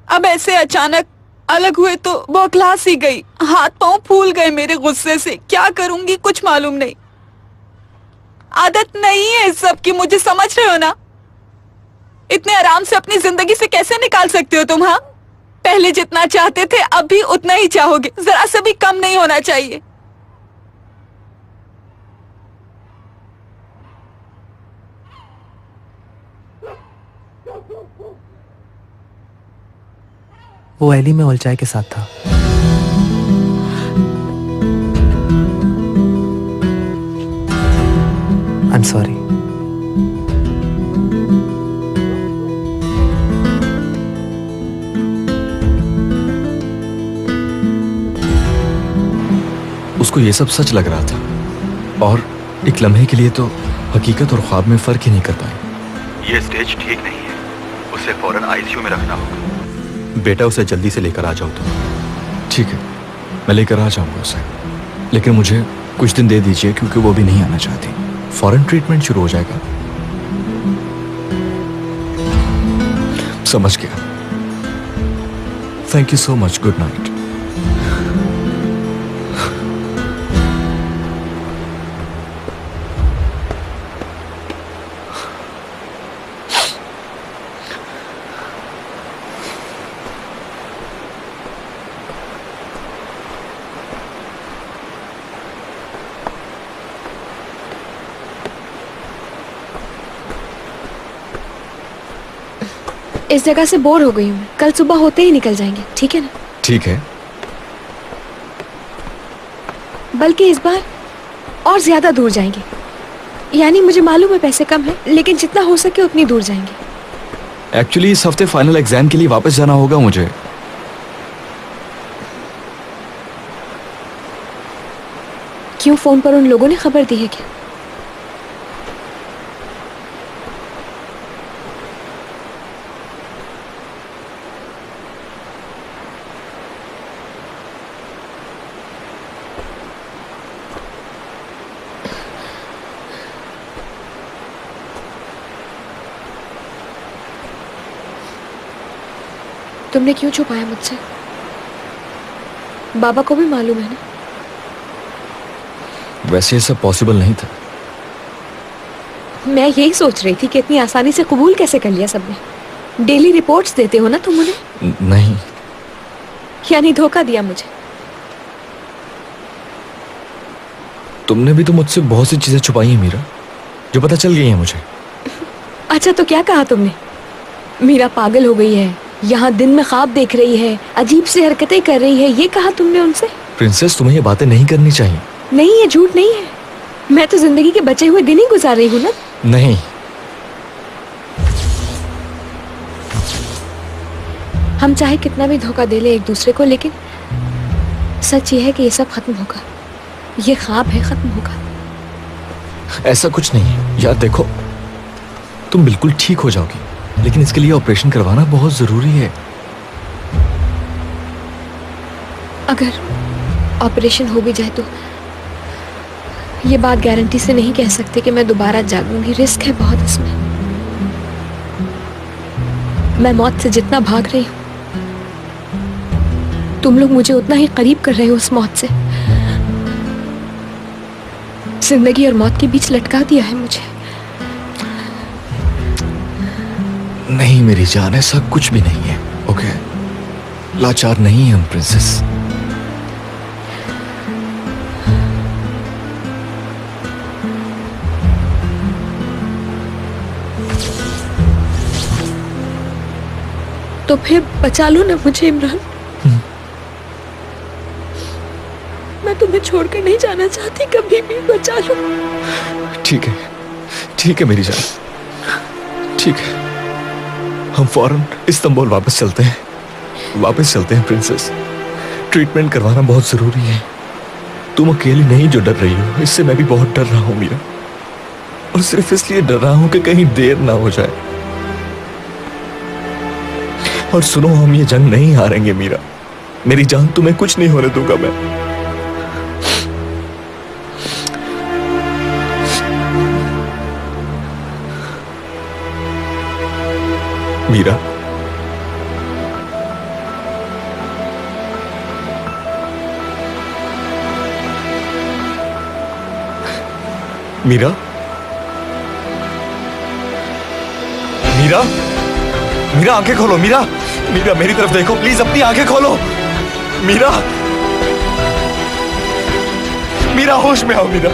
अब ऐसे अचानक अलग हुए तो बौखला सी गई, हाथ पांव फूल गए मेरे गुस्से से। क्या करूंगी कुछ मालूम नहीं। आदत नहीं है इस सब की, मुझे समझ रहे हो ना। इतने आराम से अपनी जिंदगी से कैसे निकाल सकते हो तुम? हाँ, पहले जितना चाहते थे अब भी उतना ही चाहोगे, जरा सा भी कम नहीं होना चाहिए। वो एली में उलझाए के साथ था। I am sorry. उसको ये सब सच लग रहा था और एक लम्हे के लिए तो हकीकत और ख्वाब में फर्क ही नहीं कर पाए। ये स्टेज ठीक नहीं है, उसे फौरन आईसीयू में रखना होगा। बेटा उसे जल्दी से लेकर आ जाओ तुम। ठीक है, मैं लेकर आ जाऊंगा उसे, लेकिन मुझे कुछ दिन दे दीजिए क्योंकि वो भी नहीं आना चाहती। फौरन ट्रीटमेंट शुरू हो जाएगा। समझ गया। Thank you so much. Good night. इस जगह से बोर हो गई हूँ, कल सुबह होते ही निकल जाएंगे, ठीक है ना? ठीक है, बल्कि इस बार और ज्यादा दूर जाएंगे। यानी मुझे मालूम है पैसे कम हैं, लेकिन जितना हो सके उतनी दूर जाएंगे। एक्चुअली इस हफ्ते फाइनल एग्जाम के लिए वापस जाना होगा मुझे। क्यों, फोन पर उन लोगों ने खबर दी है क्या? तुमने क्यों छुपाया मुझसे? बाबा को भी मालूम है ना? वैसे ये सब पॉसिबल नहीं था। मैं यही सोच रही थी कि इतनी आसानी से कबूल कैसे कर लिया सबने। डेली रिपोर्ट्स देते हो ना तुम उन्हें? नहीं। यानी धोखा दिया मुझे। तुमने भी तो मुझसे बहुत सी चीजें छुपाई हैं मीरा, जो पता चल गई हैं मुझे। अच्छा तो क्या कहा तुमने? मीरा पागल हो गई है, यहाँ दिन में ख्वाब देख रही है, अजीब सी हरकतें कर रही है, ये कहा तुमने उनसे? प्रिंसेस, तुम्हें ये बातें नहीं करनी चाहिए। नहीं, ये झूठ नहीं है। मैं तो जिंदगी के बचे हुए दिन ही गुजार रही हूँ ना। नहीं। हम चाहे कितना भी धोखा दे ले एक दूसरे को, लेकिन सच ये है कि ये सब खत्म होगा। ये ख्वाब है, खत्म होगा। ऐसा कुछ नहीं है यार। देखो, तुम बिल्कुल ठीक हो जाओगी, लेकिन इसके लिए ऑपरेशन करवाना बहुत जरूरी है। अगर ऑपरेशन हो भी जाए तो ये बात गारंटी से नहीं कह सकते कि मैं दोबारा जागूंगी। रिस्क है बहुत इसमें। मैं मौत से जितना भाग रही हूँ तुम लोग मुझे उतना ही करीब कर रहे हो उस मौत से। जिंदगी और मौत के बीच लटका दिया है मुझे। नहीं मेरी जान, ऐसा कुछ भी नहीं है। ओके, लाचार नहीं है हम प्रिंसेस। तो फिर बचा लो ना मुझे इमरान। मैं तुम्हें छोड़कर नहीं जाना चाहती, कभी भी बचा लो। ठीक है मेरी जान, ठीक है। हम फौरन इस्तांबुल वापस चलते हैं प्रिंसेस। ट्रीटमेंट करवाना बहुत जरूरी है। तुम अकेली नहीं जो डर रही हो, इससे मैं भी बहुत डर रहा हूं मीरा, और सिर्फ इसलिए डर रहा हूं कि कहीं देर ना हो जाए। और सुनो, हम ये जंग नहीं हारेंगे मीरा। मेरी जान, तुम्हें कुछ नहीं होने दूंगा मैं। मीरा, मीरा, मीरा, मीरा आंखें खोलो। मीरा, मीरा मेरी तरफ देखो प्लीज, अपनी आंखें खोलो। मीरा, मीरा होश में आओ मीरा।